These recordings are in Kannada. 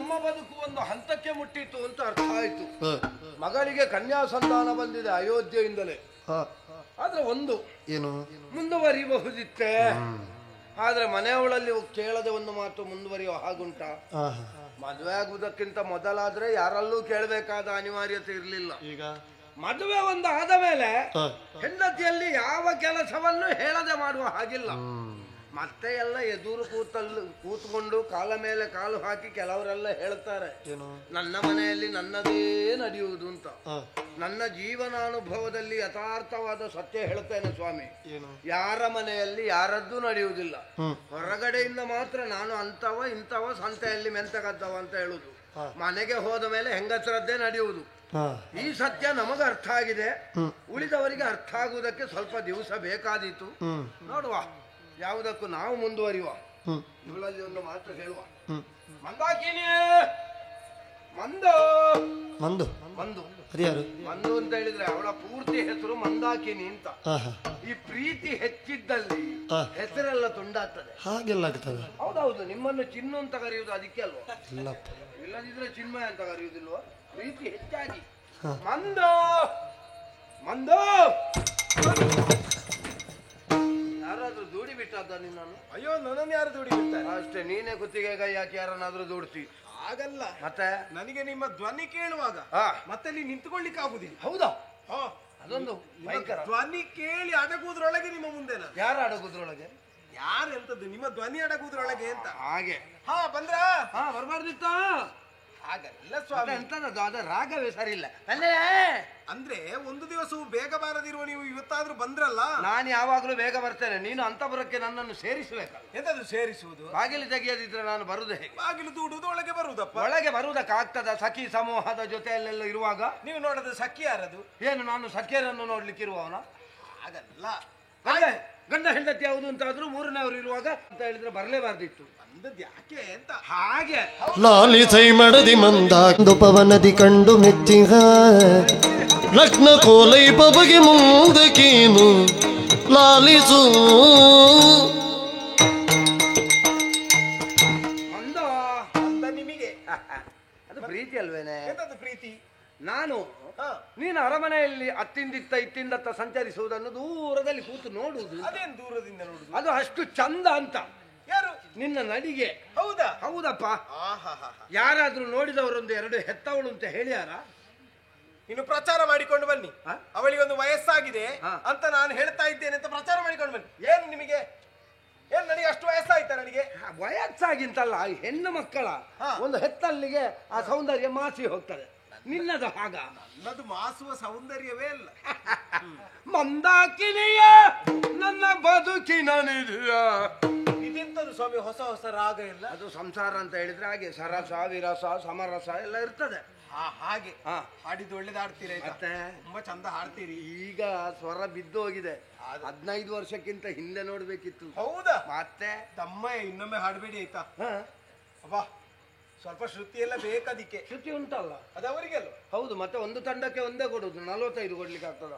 ನಮ್ಮ ಬದುಕು ಒಂದು ಹಂತಕ್ಕೆ ಮುಟ್ಟಿತು ಅಂತ ಅರ್ಥ ಆಯ್ತು. ಮಗಳಿಗೆ ಕನ್ಯಾ ಸಂತಾನ ಬಂದಿದೆ ಅಯೋಧ್ಯೆಯಿಂದಲೇ. ಆದ್ರೆ ಒಂದು ಏನು ಮುಂದುವರಿಬಹುದಿತ್ತೆ. ಆದ್ರೆ ಮನೆಯವಳಲ್ಲಿ ಕೇಳದೆ ಒಂದು ಮಾತು ಮುಂದುವರಿಯೋ ಹಾಗುಂಟ. ಮದುವೆ ಆಗುವುದಕ್ಕಿಂತ ಮೊದಲಾದ್ರೆ ಯಾರಲ್ಲೂ ಕೇಳಬೇಕಾದ ಅನಿವಾರ್ಯತೆ ಇರಲಿಲ್ಲ. ಈಗ ಮದುವೆ ಒಂದು ಆದ ಮೇಲೆ ಹೆಂಡತಿಯಲ್ಲಿ ಯಾವ ಕೆಲಸವನ್ನು ಹೇಳದೆ ಮಾಡುವ ಹಾಗಿಲ್ಲ. ಮತ್ತೆ ಎಲ್ಲ ಎದುರು ಕೂತ್ಕೊಂಡು ಕಾಲ ಮೇಲೆ ಕಾಲು ಹಾಕಿ ಕೆಲವರೆಲ್ಲ ಹೇಳ್ತಾರೆ, ನನ್ನ ಮನೆಯಲ್ಲಿ ನನ್ನದೇ ನಡೆಯುವುದು ಅಂತ. ನನ್ನ ಜೀವನಾನುಭವದಲ್ಲಿ ಯಥಾರ್ಥವಾದ ಸತ್ಯ ಹೇಳ್ತೇನೆ ಸ್ವಾಮಿ, ಯಾರ ಮನೆಯಲ್ಲಿ ಯಾರದ್ದು ನಡೆಯುವುದಿಲ್ಲ. ಹೊರಗಡೆಯಿಂದ ಮಾತ್ರ ನಾನು ಅಂತವ ಇಂಥವ ಸಂತೆಯಲ್ಲಿ ಮೆಂತಗದ್ದವ ಅಂತ ಹೇಳುದು. ಮನೆಗೆ ಹೋದ ಮೇಲೆ ಹೆಂಗಸರದ್ದೇ ನಡೆಯುವುದು. ಈ ಸತ್ಯ ನಮಗೆ ಅರ್ಥ ಆಗಿದೆ, ಉಳಿದವರಿಗೆ ಅರ್ಥ ಆಗುವುದಕ್ಕೆ ಸ್ವಲ್ಪ ದಿವಸ ಬೇಕಾದೀತು. ನೋಡುವ, ಯಾವುದಕ್ಕೂ ನಾವು ಮುಂದುವರಿಯುವ. ಇವಳಲ್ಲಿ ಒಂದು ಮಾತು ಹೇಳುವ. ಮಂದಾಕಿನಿ ಮಂದು ಮಂದು ಮಂದು ಮಂದು ಅಂತ ಹೇಳಿದ್ರೆ ಅವಳ ಪೂರ್ತಿ ಹೆಸರು ಮಂದಾಕಿನಿ ಅಂತ. ಈ ಪ್ರೀತಿ ಹೆಚ್ಚಿದ್ದಲ್ಲಿ ಹೆಸರೆಲ್ಲ ತುಂಡಾಗ್ತದೆ. ಹಾಗೆಲ್ಲ ಆಗ್ತದೆ. ಹೌದೌದು, ನಿಮ್ಮನ್ನು ಚಿನ್ನು ಅಂತ ಕರೆಯುವುದು ಅದಕ್ಕೆ ಅಲ್ವಾ? ಇಲ್ಲದಿದ್ರೆ ಚಿನ್ಮಯ ಅಂತ ಕರೆಯುವುದಿಲ್ವಾ? ಪ್ರೀತಿ ಹೆಚ್ಚಾಗಿ ಮಂದು ಮಂದು. ಯಾರಾದ್ರೂ ದೂಡಿ ಬಿಟ್ಟದ್ದ ನಿನ್ನನ್ನು? ಅಯ್ಯೋ, ನನ್ನನ್ನು ಯಾರು ದೂಡಿ ಬಿಡ್ತಾರೆ? ಅಷ್ಟೇ, ನೀನೇ ಕುತ್ತಿಗೆ ಕೈ ಹಾಕಿ ಯಾರನ್ನಾದ್ರೂ ದೂಡ್ತಿ. ಹಾಗಲ್ಲ, ಮತ್ತೆ ನನಗೆ ನಿಮ್ಮ ಧ್ವನಿ ಕೇಳುವಾಗ ಮತ್ತೆ ಅಲ್ಲಿ ನಿಂತ್ಕೊಳ್ಳಿಕ್ಕೆ ಆಗುದಿಲ್ಲ. ಹೌದಾ? ಅದೊಂದು ಧ್ವನಿ ಕೇಳಿ ಅಡಗುವುದ್ರೊಳಗೆ ನಿಮ್ಮ ಮುಂದೆ. ಯಾರು ಅಡಗುದ್ರೊಳಗೆ? ಯಾರೆಂತದ್ದು ನಿಮ್ಮ ಧ್ವನಿ ಅಡಗುವುದ್ರೊಳಗೆ ಅಂತ. ಹಾಗೆ ಬಂದ್ರ ಬರ್ಬಾರ್ದಿತ್ತ? ಹಾಗಲ್ಲ ಸ್ವಾಮಿ, ಎಂತದ್ದು ಅದ ರಾಗವೇ ಸರಿ ಇಲ್ಲ. ಅಂದ್ರೆ ಒಂದು ದಿವಸವೂ ಬೇಗ ಬಾರದಿರುವ ನೀವು ಇವತ್ತಾದ್ರೂ ಬಂದ್ರಲ್ಲ. ನಾನು ಯಾವಾಗ್ಲೂ ಬೇಗ ಬರ್ತೇನೆ, ನೀನು ಅಂತಪುರಕ್ಕೆ ನನ್ನನ್ನು ಸೇರಿಸಬೇಕಲ್ಲ. ಎಂತದ್ದು ಸೇರಿಸುವುದು? ಬಾಗಿಲು ತೆಗೆಯದಿದ್ರೆ ನಾನು ಬರುದು ಹೇಗೆ? ಬಾಗಿಲು ದೂಡುವುದು, ಒಳಗೆ ಬರುವುದಪ್ಪ. ಒಳಗೆ ಬರುವುದಕ್ಕಾಗ್ತದ? ಸಖಿ ಸಮೂಹದ ಜೊತೆಯಲ್ಲೆಲ್ಲ ಇರುವಾಗ ನೀವು ನೋಡೋದು ಸಖಿ ಯಾರದು? ಏನು ನಾನು ಸಖಿಯರನ್ನು ನೋಡ್ಲಿಕ್ಕೆ ಇರುವವನ? ಹಾಗಲ್ಲ, ಗಂಡ ಹೆಂಡತಿ ಯಾವುದು ಅಂತಾದ್ರೂ ಮೂರನೇವರು ಇರುವಾಗ ಅಂತ ಹೇಳಿದ್ರೆ ಬರಲೇಬಾರ್ದಿತ್ತು. ಯಾಕೆ ಅಂತ ಹಾಗೆ ಲಾಲಿಸೈ ಮಡದಿ ಮಂದ ಪವನದಿ ಕಂಡು ಮೆಚ್ಚಿಹ ಲಗ್ನ ಕೋಲೈ ಬಗೆ ಮುಂದಕೇನು ಲಾಲಿಸು ಅಂದ ನಿಮಗೆ. ಅದು ಪ್ರೀತಿ ಅಲ್ವೇನೆ? ಎಂತದ್ದು ಪ್ರೀತಿ? ನಾನು ನೀನು ಅರಮನೆಯಲ್ಲಿ ಇತ್ತಿಂದತ್ತ ಸಂಚರಿಸುವುದನ್ನು ದೂರದಲ್ಲಿ ಕೂತು ನೋಡುವುದು. ಅದೇನು ದೂರದಿಂದ ನೋಡುದು? ಅದು ಅಷ್ಟು ಚಂದ ಅಂತ. ಯಾರು? ನಿನ್ನ ನಡಿಗೆ. ಹೌದಾ? ಹೌದಪ್ಪ. ಯಾರಾದ್ರೂ ನೋಡಿದವರೊಂದು ಎರಡು ಹೆತ್ತವಳು ಅಂತ ಹೇಳ್ಯಾರ? ಇನ್ನು ಪ್ರಚಾರ ಮಾಡಿಕೊಂಡು ಬನ್ನಿ. ಅವಳಿಗೆ ಒಂದು ವಯಸ್ಸಾಗಿದೆ ಅಂತ ನಾನು ಹೇಳ್ತಾ ಇದ್ದೇನೆ ಅಂತ ಪ್ರಚಾರ ಮಾಡಿಕೊಂಡು ಬನ್ನಿ. ಏನು ನಿಮಗೆ? ಏನ್ ನನಗೆ ಅಷ್ಟು ವಯಸ್ಸಾಯ್ತಾ? ನನಗೆ ವಯಸ್ಸಾಗಿಂತಲ್ಲ, ಹೆಣ್ಣು ಮಕ್ಕಳ ಒಂದು ಹೆತ್ತಲ್ಲಿಗೆ ಆ ಸೌಂದರ್ಯ ಮಾಸಿ ಹೋಗ್ತದೆ. ನಿನ್ನದು ಹಾಗ? ನನ್ನದು ಮಾಸುವ ಸೌಂದರ್ಯವೇ ಅಲ್ಲ. ಮಂದಾಕಿನಿಯ ನನ್ನ ಬದುಕಿನ ನಿಧಿಯ. ಇದೆಂತದು ಸ್ವಾಮಿ ಹೊಸ ಹೊಸ ರಾಗ ಎಲ್ಲ? ಅದು ಸಂಸಾರ ಅಂತ ಹೇಳಿದ್ರೆ ಹಾಗೆ ಸರಸ ವಿರಸ ಸಮರಸ ಎಲ್ಲ ಇರ್ತದೆ. ಹಾಗೆ ಹಾಡಿದ್ದು ಒಳ್ಳೇದು ಹಾಡ್ತೀರಿ. ಮತ್ತೆ ತುಂಬಾ ಚಂದ ಹಾಡ್ತೀರಿ. ಈಗ ಸ್ವರ ಬಿದ್ದು ಹೋಗಿದೆ. 15 ವರ್ಷಕ್ಕಿಂತ ಹಿಂದೆ ನೋಡ್ಬೇಕಿತ್ತು. ಹೌದಾ? ಮತ್ತೆ ತಮ್ಮ ಇನ್ನೊಮ್ಮೆ ಹಾಡಬೇಡಿ ಆಯ್ತಾ? ಅಬ್ಬಾ, ಸ್ವಲ್ಪ ಶ್ರುತಿ ಎಲ್ಲ ಬೇಕದಿಕ್ಕೆ. ಶ್ರುತಿ ಉಂಟಲ್ಲ, ಅದು ಅವರಿಗೆಲ್ಲ. ಹೌದು, ಮತ್ತೆ ಒಂದು ತಂಡಕ್ಕೆ ಒಂದೇ ಕೊಡುದು, 45 ಕೊಡ್ಲಿಕ್ಕೆ ಆಗ್ತದ?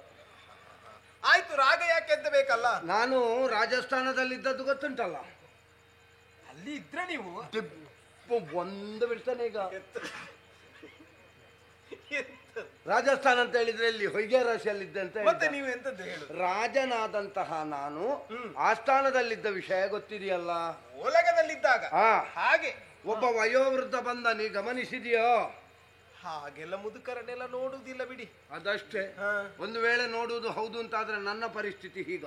ಆಯ್ತು, ರಾಗ ಯಾಕೆ ಅಂತ ಬೇಕಲ್ಲ. ನಾನು ರಾಜಸ್ಥಾನದಲ್ಲಿದ್ದದ್ದು ಗೊತ್ತುಂಟಲ್ಲ, ಅಲ್ಲಿ ಇದ್ರೆ ನೀವು ಒಂದು ಬಿಡ್ತಾನೆ. ಈಗ ರಾಜಸ್ಥಾನ ಅಂತ ಹೇಳಿದ್ರೆ ಇಲ್ಲಿ ಹೊಯ್ಗೆ ರಾಶಿಯಲ್ಲಿದ್ದೆ ಅಂತ. ಮತ್ತೆ ನೀವು ಎಂತದ್ದು ಹೇಳು? ರಾಜನಾದಂತಹ ನಾನು ಆಸ್ಥಾನದಲ್ಲಿದ್ದ ವಿಷಯ ಗೊತ್ತಿದೆಯಲ್ಲ, ಓಲಗದಲ್ಲಿದ್ದಾಗ. ಹಾಗೆ ಒಬ್ಬ ವಯೋವೃದ್ಧ ಬಂದ, ನೀ ಗಮನಿಸಿದೆಯೋ? ಹಾಗೆಲ್ಲ ಮುದುಕರನ್ನೆಲ್ಲ ನೋಡುವುದಿಲ್ಲ ಬಿಡಿ. ಅದಷ್ಟೇ. ಒಂದು ವೇಳೆ ನೋಡುವುದು ಹೌದು ಅಂತಾದ್ರೆ ನನ್ನ ಪರಿಸ್ಥಿತಿ ಹೀಗ.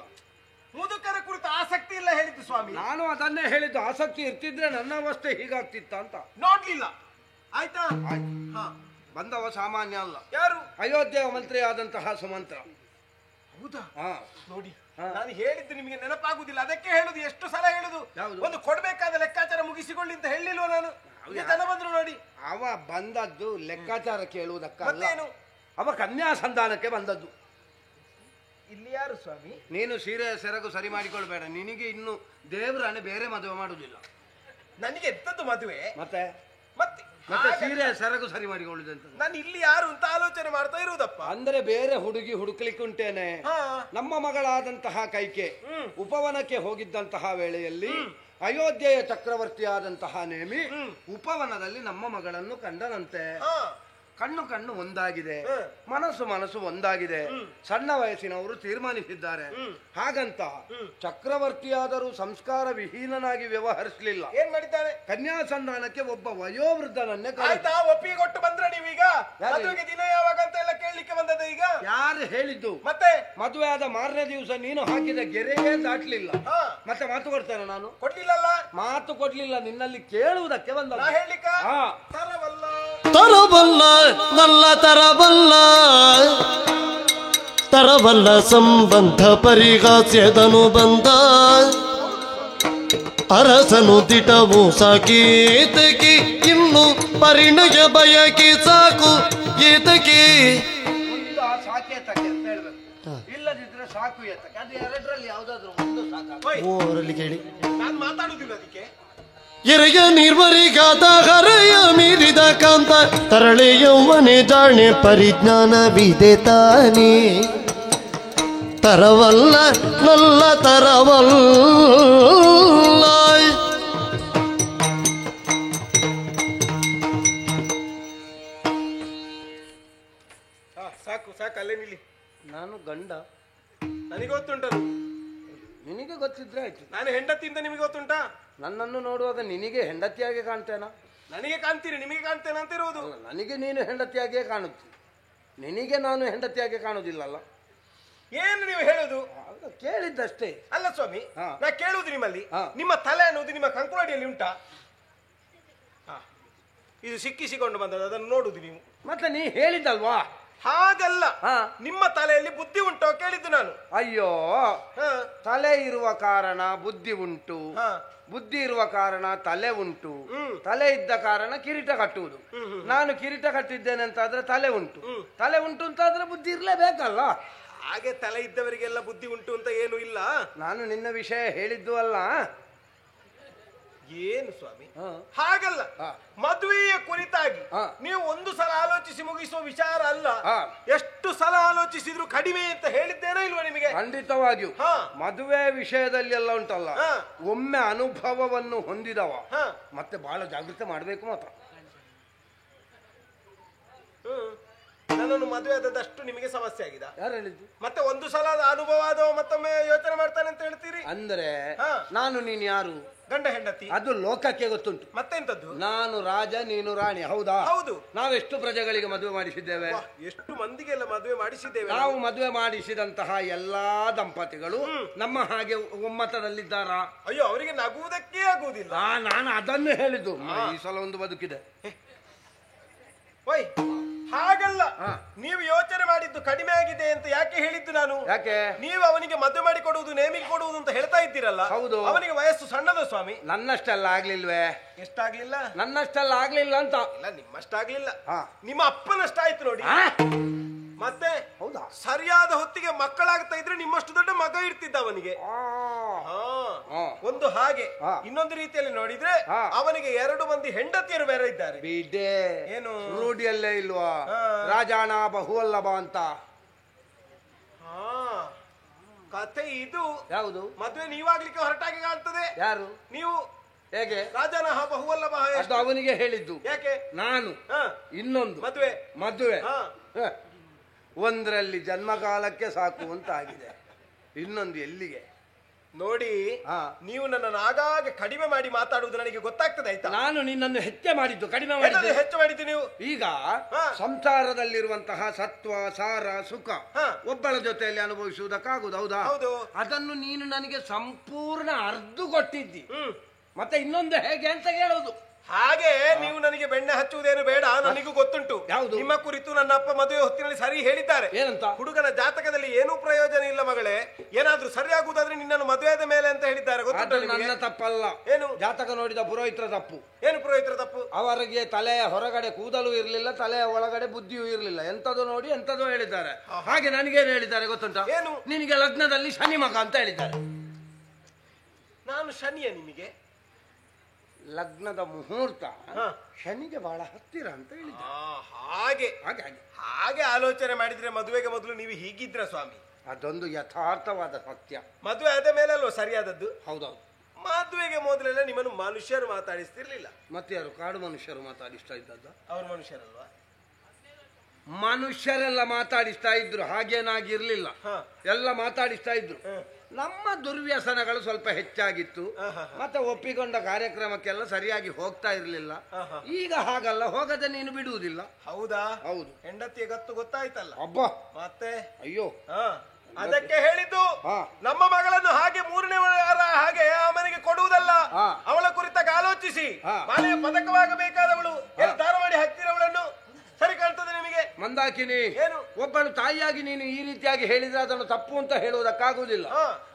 ಮುದುಕರ ಕುರಿತು ಆಸಕ್ತಿ ಇಲ್ಲ ಹೇಳಿದ್ದು ಸ್ವಾಮಿ. ನಾನು ಅದನ್ನೇ ಹೇಳಿದ್ದು, ಆಸಕ್ತಿ ಇರ್ತಿದ್ರೆ ನನ್ನ ಅವಸ್ಥೆ ಹೀಗಾಗ್ತಿತ್ತ ಅಂತ. ನೋಡ್ಲಿಲ್ಲ ಆಯ್ತಾ? ಬಂದವ ಸಾಮಾನ್ಯ ಅಲ್ಲ. ಯಾರು? ಅಯೋಧ್ಯೆ ಮಂತ್ರಿ ಆದಂತಹ ಸುಮಂತ್ರ. ಹೌದಾ? ನೋಡಿ, ನಾನು ಹೇಳಿದ್ದು ನಿಮಗೆ ನೆನಪಾಗುದಿಲ್ಲ, ಅದಕ್ಕೆ ಹೇಳುದು. ಎಷ್ಟು ಸಲ ಹೇಳುದು? ಒಂದು ಕೊಡ್ಬೇಕಾದ ಲೆಕ್ಕಾಚಾರ ಮುಗಿಸಿಕೊಳ್ಳಿ ಅಂತ ಹೇಳಿಲ್ವ ನಾನು? ಜನ ಬಂದ್ರು ನೋಡಿ. ಅವ ಬಂದದ್ದು ಲೆಕ್ಕಾಚಾರ ಕೇಳುವುದಕ್ಕಲ್ಲ, ಅವ ಕನ್ಯಾ ಸಂಧಾನಕ್ಕೆ ಬಂದದ್ದು. ಇಲ್ಲಿ ಯಾರು ಸ್ವಾಮಿ? ನೀನು ಸೀರೆ ಸೆರಗು ಸರಿ ಮಾಡಿಕೊಳ್ಬೇಡ, ನಿನಗೆ ಇನ್ನು ದೇವರನ್ನೇ ಬೇರೆ ಮದುವೆ ಮಾಡುದಿಲ್ಲ. ನನಗೆ ಎಂತದ್ದು ಮದುವೆ? ಮತ್ತೆ ಮತ್ತೆ ಮತ್ತೆ ಸೀರೆ ಸೆರಗು ಸರಿ ಮಾಡಿಕೊಳ್ಳುದಂತ. ನಾನು ಇಲ್ಲಿ ಯಾರು ಅಂತ ಆಲೋಚನೆ ಮಾಡ್ತಾ ಇರುವುದಪ್ಪ. ಅಂದ್ರೆ ಬೇರೆ ಹುಡುಗಿ ಹುಡುಕ್ಲಿಕ್ಕೆ ಉಂಟೇನೆ. ನಮ್ಮ ಮಗಳಾದಂತಹ ಕೈಕೆ ಉಪವನಕ್ಕೆ ಹೋಗಿದ್ದಂತಹ ವೇಳೆಯಲ್ಲಿ ಅಯೋಧ್ಯೆಯ ಚಕ್ರವರ್ತಿಯಾದಂತಹ ನೇಮಿ ಉಪವನದಲ್ಲಿ ನಮ್ಮ ಮಗಳನ್ನು ಕಂಡನಂತೆ. ಕಣ್ಣು ಕಣ್ಣು ಒಂದಾಗಿದೆ, ಮನಸ್ಸು ಒಂದಾಗಿದೆ. ಸಣ್ಣ ವಯಸ್ಸಿನವರು ತೀರ್ಮಾನಿಸಿದ್ದಾರೆ. ಹಾಗಂತ ಚಕ್ರವರ್ತಿಯಾದರೂ ಸಂಸ್ಕಾರ ವಿಹೀನನಾಗಿ ವ್ಯವಹರಿಸಲಿಲ್ಲ. ಏನ್ ಮಾಡಿದ್ದಾನೆ? ಕನ್ಯಾಸಂಧಾನಕ್ಕೆ ಒಬ್ಬ ವಯೋವೃದ್ಧನನ್ನೇ ಒಪ್ಪಿಗೊಟ್ಟು ಬಂದ್ರೆ ನೀವೀಗ ಮದುವೆಗೆ ದಿನ ಯಾವಾಗ ಅಂತ ಎಲ್ಲ ಕೇಳಲಿಕ್ಕೆ ಬಂದದ? ಈಗ ಯಾರು ಹೇಳಿದ್ದು? ಮತ್ತೆ ಮದುವೆ ಆದ ಮಾರನೇ ದಿವಸ ನೀನು ಹಾಕಿದ ಗೆರೆಯೇ ದಾಟ್ಲಿಲ್ಲ. ಮತ್ತೆ ಮಾತು ಕೊಡ್ತೇನೆ ನಾನು? ಕೊಡ್ಲಿಲ್ಲಲ್ಲ. ಮಾತು ಕೊಡ್ಲಿಲ್ಲ, ನಿನ್ನಲ್ಲಿ ಕೇಳುವುದಕ್ಕೆ ಬಂದ. ಹೇಳಿಕ ತರವಲ್ಲ ತರಬಲ್ಲ ನಲ್ಲ ತರಬಲ್ಲ ತರಬಲ್ಲ ಸಂಬಂಧ ಪರಿಹಾಸ್ಯದನು ಬಂದ ಅರಸನು ದಿಟವು ಸಾಕೀತಕಿ ಇನ್ನು ಪರಿಣಯ ಬಯಕಿ ಸಾಕು ಏತಕಿ ಸಾಕೇತಕ್ಕೆ ಅಂತ ಹೇಳ್ಬೇಕು, ಇಲ್ಲದಿದ್ರೆ ಸಾಕು ಏತಕ್ಕೆ. ಅದು ಎರಡರಲ್ಲಿ ಯಾವ್ದಾದ್ರು ಒಂದು ಸಾಕು. ಅವರಲ್ಲಿ ಕೇಳಿ ನಾನು ಮಾತಾಡುದಿಲ್ಲ ಅದಕ್ಕೆ. ಎರೆಯ ನಿರ್ವರಿಗಾದ ಹರೆಯ ಮೀರಿದ ಕಾಂತ ತರಳೆ ಯೌವನೆ ಜಾಣೆ ಪರಿಜ್ಞಾನವಿದೆ ತಾನೇ ತರವಲ್ಲ ನಲ್ಲ ತರವಲ್ಲ. ಸಾಕು ಸಾಕು, ಅಲ್ಲೇ ನಿಲ್ಲಿ. ನಾನು ಗಂಡ, ನನಗೆ ಗೊತ್ತುಂಟದು. ನಿನಗೆ ಗೊತ್ತಿದ್ರೆ ಆಯ್ತು. ನಾನು ಹೆಂಡತಿಯಿಂದ ನಿಮಗೆ ಗೊತ್ತುಂಟಾ? ನನ್ನನ್ನು ನೋಡುವಾಗ ನಿನಗೆ ಹೆಂಡತಿಯಾಗಿ ಕಾಣ್ತೇನಾ? ನನಗೆ ಕಾಣ್ತೀರಿ, ನಿಮಗೆ ಕಾಣ್ತೇನೆ ಅಂತ ಇರುವುದು. ನನಗೆ ನೀನು ಹೆಂಡತಿಯಾಗಿಯೇ ಕಾಣುತ್ತೆ, ನಿನಗೆ ನಾನು ಹೆಂಡತಿಯಾಗಿ ಕಾಣುವುದಿಲ್ಲಲ್ಲ. ಏನು ನೀವು ಹೇಳುದು? ಕೇಳಿದ್ದಷ್ಟೇ. ಅಲ್ಲ ಸ್ವಾಮಿ, ನಾ ಕೇಳುವುದು ನಿಮ್ಮಲ್ಲಿ, ಹಾ. ನಿಮ್ಮ ತಲೆ ಅನ್ನೋದು ನಿಮ್ಮ ಕಂಕುಳಡಿಯಲ್ಲಿ ಉಂಟಾ? ಇದು ಸಿಕ್ಕಿಸಿಕೊಂಡು ಬಂದದ್ದು, ಅದನ್ನು ನೋಡುದು ನೀವು. ಮತ್ತೆ ನೀ ಹೇಳಿದ್ದಲ್ವಾ? ಹಾಗಲ್ಲ, ಹಾ. ನಿಮ್ಮ ತಲೆಯಲ್ಲಿ ಬುದ್ಧಿ ಉಂಟೋ ಕೇಳಿದ್ದು ನಾನು. ಅಯ್ಯೋ, ತಲೆ ಇರುವ ಕಾರಣ ಬುದ್ಧಿ ಉಂಟು, ಬುದ್ಧಿ ಇರುವ ಕಾರಣ ತಲೆ ಉಂಟು, ತಲೆ ಇದ್ದ ಕಾರಣ ಕಿರೀಟ ಕಟ್ಟುವುದು. ನಾನು ಕಿರೀಟ ಕಟ್ಟಿದ್ದೇನೆ ಅಂತಾದ್ರೆ ತಲೆ ಉಂಟು, ತಲೆ ಉಂಟು ಅಂತಾದ್ರೆ ಬುದ್ಧಿ ಇರ್ಲೇಬೇಕಲ್ಲ. ಹಾಗೆ ತಲೆ ಇದ್ದವರಿಗೆಲ್ಲ ಬುದ್ಧಿ ಉಂಟು ಅಂತ ಏನು ಇಲ್ಲ. ನಾನು ನಿನ್ನ ವಿಷಯ ಹೇಳಿದ್ದು ಅಲ್ಲ. ಏನು ಸ್ವಾಮಿ, ಹಾಗಲ್ಲ. ಮದುವೆಯ ಕುರಿತಾಗಿ ನೀವು ಒಂದು ಸಲ ಆಲೋಚಿಸಿ ಮುಗಿಸುವ ವಿಚಾರ ಅಲ್ಲ. ಎಷ್ಟು ಸಲ ಆಲೋಚಿಸಿದ್ರು ಕಡಿಮೆ ಅಂತ ಹೇಳಿದ್ದೇನೋ ಇಲ್ವಾ ನಿಮಗೆ? ಖಂಡಿತವಾಗಿಯೂ ಮದುವೆ ವಿಷಯದಲ್ಲಿ ಎಲ್ಲ ಉಂಟಲ್ಲ, ಒಮ್ಮೆ ಅನುಭವವನ್ನು ಹೊಂದಿದವ ಮತ್ತೆ ಬಹಳ ಜಾಗೃತಿ ಮಾಡ್ಬೇಕು ಮಾತ್ರ. ನನ್ನನ್ನು ಮದುವೆ ಆದದಷ್ಟು ನಿಮಗೆ ಸಮಸ್ಯೆ ಆಗಿದೆ. ಯಾರು ಹೇಳಿದ್ದು? ಮತ್ತೆ ಒಂದು ಸಲ ಅನುಭವ ಆದವ ಮತ್ತೊಮ್ಮೆ ಯೋಚನೆ ಮಾಡ್ತಾನೆ ಅಂತ ಹೇಳ್ತೀರಿ. ಅಂದ್ರೆ ನಾನು ನೀನು ಯಾರು? ಗಂಡ ಹೆಂಡತಿ. ಅದು ಲೋಕಕ್ಕೆ ಗೊತ್ತುಂಟು. ಮತ್ತೆಂತದ್ದು? ನಾನು ರಾಜ, ನೀನು ರಾಣಿ. ಹೌದಾ? ಹೌದು. ನಾವೆಷ್ಟು ಪ್ರಜೆಗಳಿಗೆ ಮದುವೆ ಮಾಡಿಸಿದ್ದೇವೆ? ಎಷ್ಟು ಮಂದಿಗೆಲ್ಲ ಮದುವೆ ಮಾಡಿಸಿದ್ದೇವೆ. ನಾವು ಮದುವೆ ಮಾಡಿಸಿದಂತಹ ಎಲ್ಲಾ ದಂಪತಿಗಳು ನಮ್ಮ ಹಾಗೆ ಒಮ್ಮತದಲ್ಲಿದ್ದಾರಾ? ಅಯ್ಯೋ, ಅವರಿಗೆ ನಗುವುದಕ್ಕೆ ಆಗುವುದಿಲ್ಲ. ನಾನು ಅದನ್ನು ಹೇಳಿದ್ದು. ಈ ಸಲ ಒಂದು ಬದುಕಿದೆ. ಓಯ್, ಹಾಗಲ್ಲ. ನೀವು ಯೋಚನೆ ಮಾಡಿದ್ದು ಕಡಿಮೆ ಆಗಿದೆ ಅಂತ ಯಾಕೆ ಹೇಳಿದ್ದು ನಾನು? ಯಾಕೆ? ನೀವು ಅವನಿಗೆ ಮದುವೆ ಮಾಡಿ ಕೊಡುವುದು, ನೇಮಿಗೆ ಕೊಡುವುದು ಅಂತ ಹೇಳ್ತಾ ಇದ್ದೀರಲ್ಲ. ಹೌದು. ಅವನಿಗೆ ವಯಸ್ಸು ಸಣ್ಣದ ಸ್ವಾಮಿ. ನನ್ನಷ್ಟೆಲ್ಲ ಆಗ್ಲಿಲ್ವೇ? ಎಷ್ಟಾಗ್ಲಿಲ್ಲ? ನನ್ನಷ್ಟೆಲ್ಲ ಆಗ್ಲಿಲ್ಲ ಅಂತ. ಇಲ್ಲ, ನಿಮ್ಮಷ್ಟಾಗ್ಲಿಲ್ಲ, ನಿಮ್ಮ ಅಪ್ಪನಷ್ಟಾಯ್ತು ನೋಡಿ. ಮತ್ತೆ ಹೌದಾ? ಸರಿಯಾದ ಹೊತ್ತಿಗೆ ಮಕ್ಕಳಾಗ್ತಾ ಇದ್ರೆ ನಿಮ್ಮಷ್ಟು ದೊಡ್ಡ ಮಗ ಇರ್ತಿದ್ದ ಅವನಿಗೆ. ಒಂದು ಹಾಗೆ. ಇನ್ನೊಂದು ರೀತಿಯಲ್ಲಿ ನೋಡಿದ್ರೆ ಅವನಿಗೆ 2 ಮಂದಿ ಹೆಂಡತಿಯರು ಬೇರೆ ಇದ್ದಾರೆ. ಬಿಡೆ. ಏನು ರೂಢಿಯಲ್ಲೇ ಇಲ್ವಾ? ರಾಜಾಣ ಬಹುವಲ್ಲಭ ಅಂತ ಕತೆ ಇದು. ಯಾವುದು? ಮದುವೆ ನೀವಾಗ್ಲಿಕ್ಕೆ ಹೊರಟಾಗಿ ಕಾಣ್ತದೆ. ಯಾರು? ನೀವು. ಹೇಗೆ? ರಾಜಾನ ಬಹುವಲ್ಲಭ. ಅದು ಅವನಿಗೆ ಹೇಳಿದ್ದು. ಯಾಕೆ? ನಾನು ಇನ್ನೊಂದು ಮದುವೆ ಒಂದರಲ್ಲಿ ಜನ್ಮಕಾಲಕ್ಕೆ ಸಾಕು ಅಂತ ಆಗಿದೆ, ಇನ್ನೊಂದು ಎಲ್ಲಿಗೆ ನೋಡಿ. ನೀವು ನನ್ನನ್ನು ಆಗಾಗ ಕಡಿಮೆ ಮಾಡಿ ಮಾತಾಡುವುದು ನನಗೆ ಗೊತ್ತಾಗ್ತದೆ, ಆಯ್ತಾ? ನಾನು ನಿನ್ನನ್ನು ಹೆಚ್ಚು ಮಾಡಿದ್ದು, ಕಡಿಮೆ ಮಾಡಿದ್ದು. ಹೆಚ್ಚು ಮಾಡಿದ್ದು ನೀವು. ಈಗ ಸಂಸಾರದಲ್ಲಿರುವಂತಹ ಸತ್ವ, ಸಾರ, ಸುಖ ಒಬ್ಬಳ ಜೊತೆಯಲ್ಲಿ ಅನುಭವಿಸುವುದಕ್ಕಾಗುದು. ಹೌದಾ? ಹೌದು. ಅದನ್ನು ನೀನು ನನಗೆ ಸಂಪೂರ್ಣ ಅರ್ಧ ಕೊಟ್ಟಿದ್ದಿ. ಮತ್ತೆ ಇನ್ನೊಂದು ಹೇಗೆ ಅಂತ ಹೇಳೋದು? ಹಾಗೆ ನೀವು ನನಗೆ ಬೆಣ್ಣೆ ಹಚ್ಚುವುದೇನು ಬೇಡ, ನನಗೂ ಗೊತ್ತುಂಟು. ಯಾವುದು? ನಿಮ್ಮ ಕುರಿತು ನನ್ನ ಅಪ್ಪ ಮದುವೆ ಹೊತ್ತಿನಲ್ಲಿ ಸರಿ ಹೇಳಿದ್ದಾರೆ. ಏನಂತ? ಹುಡುಗನ ಜಾತಕದಲ್ಲಿ ಏನೂ ಪ್ರಯೋಜನ ಇಲ್ಲ ಮಗಳೇ, ಏನಾದ್ರೂ ಸರಿಯಾಗುವುದಾದ್ರೆ ನಿನ್ನನ್ನು ಮದುವೆಯಾದ ಮೇಲೆ ಅಂತ ಹೇಳಿದ್ದಾರೆ. ಗೊತ್ತುಂಟು? ನನ್ನ ತಪ್ಪಲ್ಲ. ಏನು? ಜಾತಕ ನೋಡಿದ ಪುರೋಹಿತರ ತಪ್ಪು. ಏನು ಪುರೋಹಿತರ ತಪ್ಪು? ಅವರಿಗೆ ತಲೆಯ ಹೊರಗಡೆ ಕೂದಲು ಇರಲಿಲ್ಲ, ತಲೆಯ ಒಳಗಡೆ ಬುದ್ಧಿಯೂ ಇರಲಿಲ್ಲ. ಎಂತದೋ ನೋಡಿ ಎಂತದೋ ಹೇಳಿದ್ದಾರೆ. ಹಾಗೆ ನನಗೇನು ಹೇಳಿದ್ದಾರೆ ಗೊತ್ತುಂಟ? ಏನು? ನಿನಗೆ ಲಗ್ನದಲ್ಲಿ ಶನಿ ಮಗ ಅಂತ ಹೇಳಿದ್ದಾರೆ. ನಾನು ಶನಿಯ ನಿಮಗೆ? ಲಗ್ನದ ಮುಹೂರ್ತ ಶನಿಗೆ ಬಹಳ ಹತ್ತಿರ ಅಂತ ಹೇಳಿದ್ದ. ಹಾಗೆ ಹಾಗೆ ಆಲೋಚನೆ ಮಾಡಿದ್ರೆ ಮದುವೆಗೆ ಮೊದಲು ನೀವು ಹೀಗಿದ್ರ ಸ್ವಾಮಿ? ಅದೊಂದು ಯಥಾರ್ಥವಾದ ಸತ್ಯ. ಮದುವೆ ಆದ ಮೇಲೆ ಅಲ್ವಾ ಸರಿಯಾದದ್ದು? ಹೌದೌದು. ಮದುವೆಗೆ ಮೊದಲೆಲ್ಲ ನಿಮ್ಮನ್ನು ಮನುಷ್ಯರು ಮಾತಾಡಿಸ್ತಿರ್ಲಿಲ್ಲ. ಮತ್ತೆ ಯಾರು ಕಾಡು ಮನುಷ್ಯರು ಮಾತಾಡಿಸ್ತಾ ಇದ್ದದ್ದು? ಅವ್ರು ಮನುಷ್ಯರಲ್ವಾ? ಮನುಷ್ಯರೆಲ್ಲ ಮಾತಾಡಿಸ್ತಾ ಇದ್ರು, ಹಾಗೇನಾಗಿರ್ಲಿಲ್ಲ. ಎಲ್ಲ ಮಾತಾಡಿಸ್ತಾ ಇದ್ರು. ನಮ್ಮ ದುರ್ವ್ಯಸನಗಳು ಸ್ವಲ್ಪ ಹೆಚ್ಚಾಗಿತ್ತು. ಮತ್ತೆ ಒಪ್ಪಿಕೊಂಡ ಕಾರ್ಯಕ್ರಮಕ್ಕೆಲ್ಲ ಸರಿಯಾಗಿ ಹೋಗ್ತಾ ಇರ್ಲಿಲ್ಲ. ಈಗ ಹಾಗಲ್ಲ, ಹೋಗದೆ ನೀನು ಬಿಡುವುದಿಲ್ಲ. ಹೌದಾ? ಹೌದು. ಹೆಂಡತಿಯ ಗತ್ತು ಗೊತ್ತಾಯ್ತಲ್ಲ. ಅಬ್ಬ ಮತ್ತೆ ಅಯ್ಯೋ, ಅದಕ್ಕೆ ಹೇಳಿದ್ದು ನಮ್ಮ ಮಗಳನ್ನು ಹಾಗೆ ಮೂರನೇ ವಾರ ಹಾಗೆ ಆ ಮನೆಗೆ ಕೊಡುವುದಲ್ಲ. ಅವಳ ಕುರಿತಾಗಿ ಆಲೋಚಿಸಿ ಮನೆಯ ಪದಕವಾಗಬೇಕಾದವಳು ಧಾರವಾಡಿ ಹಾಕ್ತಿರವಳನ್ನು. ಸರಿ ಕಾಣ್ತದೆ ನಿಮಗೆ? ಮಂದಾಕಿನಿ, ಏನು? ಒಬ್ಬಳು ತಾಯಿಯಾಗಿ ನೀನು ಈ ರೀತಿಯಾಗಿ ಹೇಳಿದ್ರೆ ಅದನ್ನು ತಪ್ಪು ಅಂತ ಹೇಳುವುದಕ್ಕಾಗುವುದಿಲ್ಲ.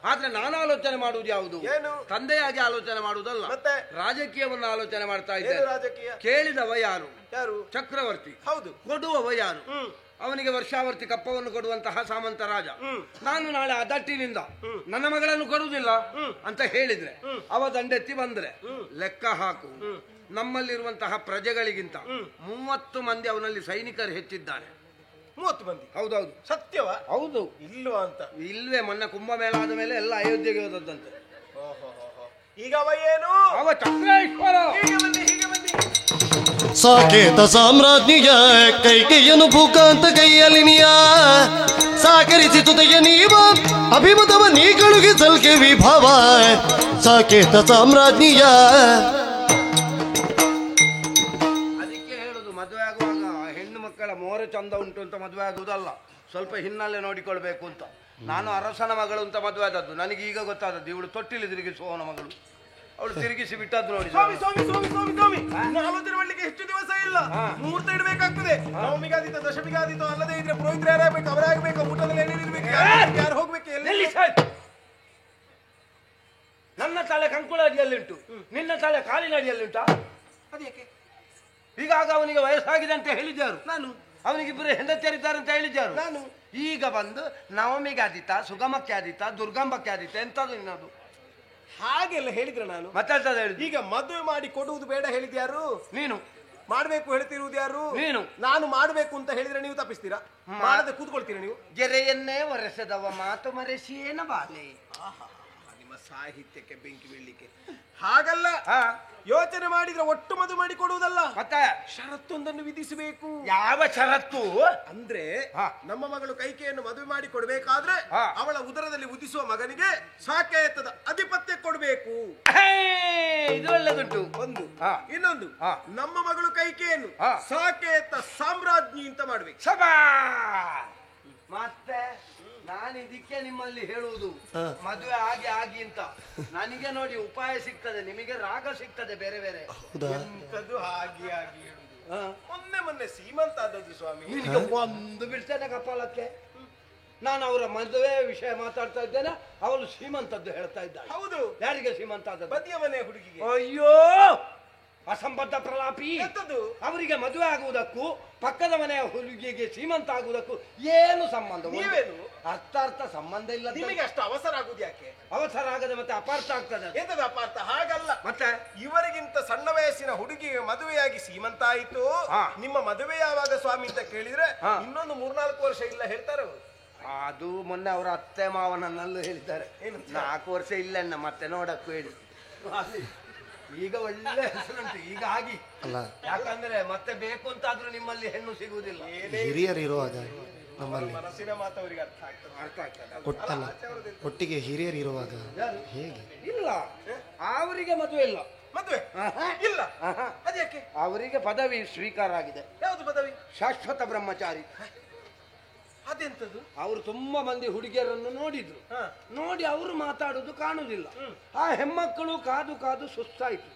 ಆದ್ರೆ ನಾನು ಆಲೋಚನೆ ಮಾಡುವುದು ಯಾವುದು? ಏನು? ತಂದೆಯಾಗಿ ಆಲೋಚನೆ ಮಾಡುವುದಲ್ಲ, ಮತ್ತೆ ರಾಜಕೀಯವನ್ನು ಆಲೋಚನೆ ಮಾಡ್ತಾ ಇದ್ದೇನೆ. ರಾಜಕೀಯ? ಕೇಳಿದವ ಯಾರು? ಯಾರು? ಚಕ್ರವರ್ತಿ. ಹೌದು. ಕೊಡುವವ ಯಾರು? ಅವನಿಗೆ ವರ್ಷಾವರ್ತಿ ಕಪ್ಪವನ್ನು ಕೊಡುವಂತಹ ಸಾಮಂತ ರಾಜ. ನಾನು ನಾಳೆ ಅದಟ್ಟಿನಿಂದ ನನ್ನ ಮಗಳನ್ನು ಕೊಡುವುದಿಲ್ಲ ಅಂತ ಹೇಳಿದ್ರೆ ಅವ ದಂಡೆತ್ತಿ ಬಂದ್ರೆ ಲೆಕ್ಕ ಹಾಕು, ನಮ್ಮಲ್ಲಿರುವಂತಹ ಪ್ರಜೆಗಳಿಗಿಂತ 30 ಮಂದಿ ಅವನಲ್ಲಿ ಸೈನಿಕರು ಹೆಚ್ಚಿದ್ದಾರೆ. 30 ಮಂದಿ? ಹೌದೌದು. ಸತ್ಯವಾ? ಹೌದು. ಇಲ್ವಾ ಅಂತ? ಇಲ್ವೇ, ಮೊನ್ನೆ ಕುಂಭಮೇಳ ಆದ ಮೇಲೆ ಎಲ್ಲ ಅಯೋಧ್ಯೆಗೆ ಹೋದದ್ದಂತೆ. ಈಗ ಅವ ಏನು? ಅವ ಚಕ್ರೇಶ್ವರ. ಹೀಗೆ ಬನ್ನಿ. ಸಾಕೇತ ಸಾಮ್ರಾಜ್ಞಿಯ ಕೈಕೆಯನ್ನು ಭೂಕಾಂತ ಕೈಯಲಿನಿಯ ಸಾಕರಿಸಿ ತುತೆಯ ನೀವ ಅಭಿಮತವ ನೀ ಕಳುಹಿಸಲ್ಕೆ ವಿಭವ. ಸಾಕೇತ ಸಾಮ್ರಾಜ್ಞಿಯ. ಅದಕ್ಕೆ ಹೇಳುದು, ಮದುವೆ ಆಗುವಾಗ ಹೆಣ್ಣು ಮಕ್ಕಳ ಮೋರೆ ಚಂದ ಉಂಟು ಅಂತ ಮದುವೆ ಆಗುವುದಲ್ಲ, ಸ್ವಲ್ಪ ಹಿನ್ನೆಲೆ ನೋಡಿಕೊಳ್ಬೇಕು ಅಂತ. ನಾನು ಅರಸನ ಮಗಳು ಅಂತ ಮದುವೆ ಆದದ್ದು, ನನಗೆ ಈಗ ಗೊತ್ತಾದದ್ದು ಇವಳು ತೊಟ್ಟಿಲಿ ತಿರುಗಿಸುವವನ ಮಗಳು. ಅವಳು ತಿರುಗಿಸಿ ಬಿಟ್ಟದ್ದು ನೋಡಿ. ಸ್ವಾಮಿ ಆಲೋಚನೆ ಮಾಡ್ಲಿಕ್ಕೆ ಹೆಚ್ಚು ದಿವಸ ಇಲ್ಲ, ಮುಹೂರ್ತ ಇಡಬೇಕಾಗ್ತದೆ. ನವಮಿಗಾದೀತ ದಶಮಿಗಾದೀತ ಅಲ್ಲದೆ ಇದ್ರೆ ಪುರೋಹಿತರು ಯಾರಾಗಬೇಕು? ಅವರಾಗಬೇಕು. ಊಟದಲ್ಲಿ ಏನೇನಿರ್ಬೇಕು? ಯಾರು ಹೋಗ್ಬೇಕು? ನನ್ನ ತಲೆ ಕಂಕುಳ ಅಡಿಯಲ್ಲಿಂಟು, ನಿನ್ನ ತಲೆ ಕಾಲಿನ ಅಡಿಯಲ್ಲಿಂಟಾ? ಅದೇಕೆ? ಈಗಾಗ ಅವನಿಗೆ ವಯಸ್ಸಾಗಿದೆ ಅಂತ ಹೇಳಿದ್ದರು ನಾನು. ಅವನಿಗಿಬ್ಬರು ಹೆಂಡತಿಯರಿದ್ದಾರೆ ಅಂತ ಹೇಳಿದ್ದರು ನಾನು. ಈಗ ಬಂದು ನವಮಿಗೆ ಆದಿತ, ಸುಗಮಕ್ಕೆ ಆದಿತ, ದುರ್ಗಂಬಕ್ಕೆ ಆದಿತ, ಎಂತದು ನಿನ್ನದು? ಹಾಗೆಲ್ಲ ಹೇಳಿದ್ರೆ ನಾನು ಮತ್ತೆ ಹೇಳಿದ್ರು. ಈಗ ಮದುವೆ ಮಾಡಿ ಕೊಡುವುದು ಬೇಡ ಹೇಳಿದ್ಯಾರು? ನೀನು. ಮಾಡ್ಬೇಕು ಹೇಳ್ತಿರುವುದು ಯಾರು? ನೀನು. ನಾನು ಮಾಡ್ಬೇಕು ಅಂತ ಹೇಳಿದ್ರೆ ನೀವು ತಪ್ಪಿಸ್ತೀರಾ? ಮಾಡದೆ ಕೂತ್ಕೊಳ್ತೀರಾ ನೀವು? ಗೆರೆಯನ್ನೇ ಒರೆಸದವ ಮಾತು ಮರೆಸಿಯೇನ ಬಾಲೆ. ನಿಮ್ಮ ಸಾಹಿತ್ಯಕ್ಕೆ ಬೆಂಕಿ ಬೀಳ್ಲಿಕ್ಕೆ. ಹಾಗಲ್ಲ, ಯೋಚನೆ ಮಾಡಿದ್ರೆ ಒಟ್ಟು ಮದುವೆ ಮಾಡಿ ಕೊಡುವುದಲ್ಲ, ಮತ್ತೆ ಷರತ್ತೊಂದನ್ನು ವಿಧಿಸಬೇಕು. ಯಾವ ಷರತ್ತು? ಅಂದ್ರೆ ನಮ್ಮ ಮಗಳು ಕೈಕೆಯನ್ನು ಮದುವೆ ಮಾಡಿ ಕೊಡ್ಬೇಕಾದ್ರೆ ಅವಳ ಉದರದಲ್ಲಿ ಉದಿಸುವ ಮಗನಿಗೆ ಸಾಕೇತದ ಅಧಿಪತ್ಯ ಕೊಡ್ಬೇಕು. ಇದು ಒಳ್ಳೆದುಂಟು. ಒಂದು. ಇನ್ನೊಂದು, ನಮ್ಮ ಮಗಳು ಕೈಕೆಯನ್ನು ಸಾಕೇತ ಸಾಮ್ರಾಜ್ಞಿ ಅಂತ ಮಾಡ್ಬೇಕು. ಸಭಾ. ಮತ್ತೆ ನಾನು ಇದಕ್ಕೆ ನಿಮ್ಮಲ್ಲಿ ಹೇಳುವುದು, ಮದುವೆ ಆಗಿ ಅಂತ ನನಗೆ ನೋಡಿ ಉಪಾಯ ಸಿಗ್ತದೆ, ನಿಮಗೆ ರಾಗ ಸಿಗ್ತದೆ ಬೇರೆ ಬೇರೆ. ಎಂತದ್ದು ಹಾಗೆ ಹೇಳುದು? ಮೊನ್ನೆ ಸೀಮಂತ ಆದದ್ದು ಸ್ವಾಮಿ. ಒಂದು ಬಿಡ್ತೇನೆ ಕಪಾಲಕ್ಕೆ. ನಾನು ಅವರ ಮದುವೆ ವಿಷಯ ಮಾತಾಡ್ತಾ ಇದ್ದೇನೆ, ಅವಳು ಶ್ರೀಮಂತದ್ದು ಹೇಳ್ತಾ ಇದ್ದಾಳೆ. ಹೌದು. ಯಾರಿಗೆ ಶ್ರೀಮಂತ ಆದದ್ದು? ಬದಿಯ ಮನೆ ಹುಡುಗಿಗೆ. ಅಯ್ಯೋ, ಅಸಂಬದ್ಧ ಪ್ರಲಾಪಿ. ಅವರಿಗೆ ಮದುವೆ ಆಗುವುದಕ್ಕೂ ಪಕ್ಕದ ಮನೆಯ ಹುಡುಗಿಗೆ ಶ್ರೀಮಂತ ಆಗುವುದಕ್ಕೂ ಏನು ಸಂಬಂಧ? ನೀವೇನು ಅರ್ಥಾರ್ಥ ಸಂಬಂಧ ಇಲ್ಲ. ನಿಮಗೆ ಅಷ್ಟು ಅವಸರ ಆಗುದು ಯಾಕೆ? ಅವಸರ ಆಗದೆ ಮತ್ತೆ ಅಪಾರ್ಥ ಆಗ್ತದೆ. ಎಂತದ ಅಪಾರ್ಥ? ಹಾಗಲ್ಲ, ಮತ್ತೆ ಇವರಿಗಿಂತ ಸಣ್ಣ ವಯಸ್ಸಿನ ಹುಡುಗಿಗೆ ಮದುವೆಯಾಗಿ ಸೀಮಂತ ಆಯಿತು. ನಿಮ್ಮ ಮದುವೆ ಯಾವಾಗ ಸ್ವಾಮಿ ಅಂತ ಕೇಳಿದ್ರೆ ಇನ್ನೊಂದು 3-4 ವರ್ಷ ಇಲ್ಲ ಹೇಳ್ತಾರೆ ಅವರು. ಅದು ಮೊನ್ನೆ ಅವರ ಅತ್ತೆ ಮಾವನನ್ನಲ್ಲೂ ಹೇಳಿದ್ದಾರೆ, 4 ವರ್ಷ ಇಲ್ಲ ಮತ್ತೆ ನೋಡಕ್ಕೂ ಹೇಳಿ. ಈಗ ಒಳ್ಳೆ ಹೆಸರುಂಟು ಈಗ ಆಗಿ. ಯಾಕಂದ್ರೆ ಮತ್ತೆ ಬೇಕು ಅಂತ ಆದ್ರೂ ನಿಮ್ಮಲ್ಲಿ ಹೆಣ್ಣು ಸಿಗುವುದಿಲ್ಲ. ಹಿರಿಯರು ಇರುವಾಗ ನಮ್ಮಲ್ಲಿ ಮನಸ್ಸಿನ ಮಾತು ಅವರಿಗೆ ಅರ್ಥ ಆಗ್ತದೆ. ಒಟ್ಟಿಗೆ ಹಿರಿಯರು ಇರುವಾಗ ಹೇಗೆ? ಇಲ್ಲ, ಅವರಿಗೆ ಮದುವೆ ಇಲ್ಲ. ಮದುವೆ ಇಲ್ಲ? ಅದ್ಯಾಕೆ? ಅವರಿಗೆ ಪದವಿ ಸ್ವೀಕಾರ ಆಗಿದೆ. ಯಾವುದು ಪದವಿ? ಶಾಶ್ವತ ಬ್ರಹ್ಮಚಾರಿ. ಅದೆಂತದ್ದು? ಅವರು ತುಂಬಾ ಮಂದಿ ಹುಡುಗಿಯರನ್ನು ನೋಡಿದ್ರು, ನೋಡಿ ಅವರು ಮಾತಾಡುದು ಕಾಣುದಿಲ್ಲ. ಆ ಹೆಣ್ಮಕ್ಕಳು ಕಾದು ಕಾದು ಸುಸ್ತಾಯ್ತು,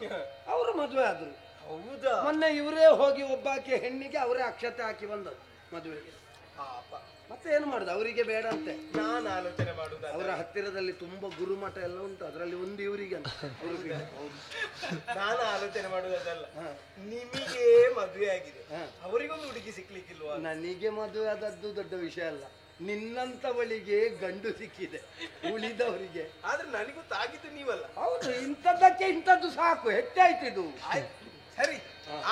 ಅವರು ಮದುವೆ ಆದ್ರು. ಹೌದಾ? ಮೊನ್ನೆ ಇವರೇ ಹೋಗಿ ಒಬ್ಬಾಕೆ ಹೆಣ್ಣಿಗೆ ಅವರೇ ಅಕ್ಷತೆ ಹಾಕಿ ಬಂದದ್ದು ಮದುವೆಗೆ. ಮತ್ತೆ ಏನು ಮಾಡುದು, ಅವರಿಗೆ ಬೇಡ ಅಂತೆ. ನಾನು ಆಲೋಚನೆ ಮಾಡುದು, ಅವರ ಹತ್ತಿರದಲ್ಲಿ ತುಂಬಾ ಗುರುಮಠ ಎಲ್ಲ ಉಂಟು, ಅದರಲ್ಲಿ ಒಂದು ಇವರಿಗೆ ಅಂತ. ನಾನು ಆಲೋಚನೆ ಮಾಡುವುದಲ್ಲ, ನಿಮಗೆ ಮದುವೆ ಆಗಿದೆ, ಅವರಿಗೊಂದು ಹುಡುಗಿ ಸಿಕ್ಲಿಕ್ಕಿಲ್ವಾ? ನನಗೆ ಮದುವೆ ಆದದ್ದು ದೊಡ್ಡ ವಿಷಯ ಅಲ್ಲ, ನಿನ್ನಂತವಳಿಗೆ ಗಂಡು ಸಿಕ್ಕಿದೆ, ಉಳಿದವರಿಗೆ. ಆದ್ರೆ ನನಗೂ ತಾಗಿದ್ದು ನೀವಲ್ಲ. ಹೌದು, ಇಂಥದ್ದಕ್ಕೆ ಇಂಥದ್ದು ಸಾಕು, ಹೆಚ್ಚಾಯ್ತಿದು. ಸರಿ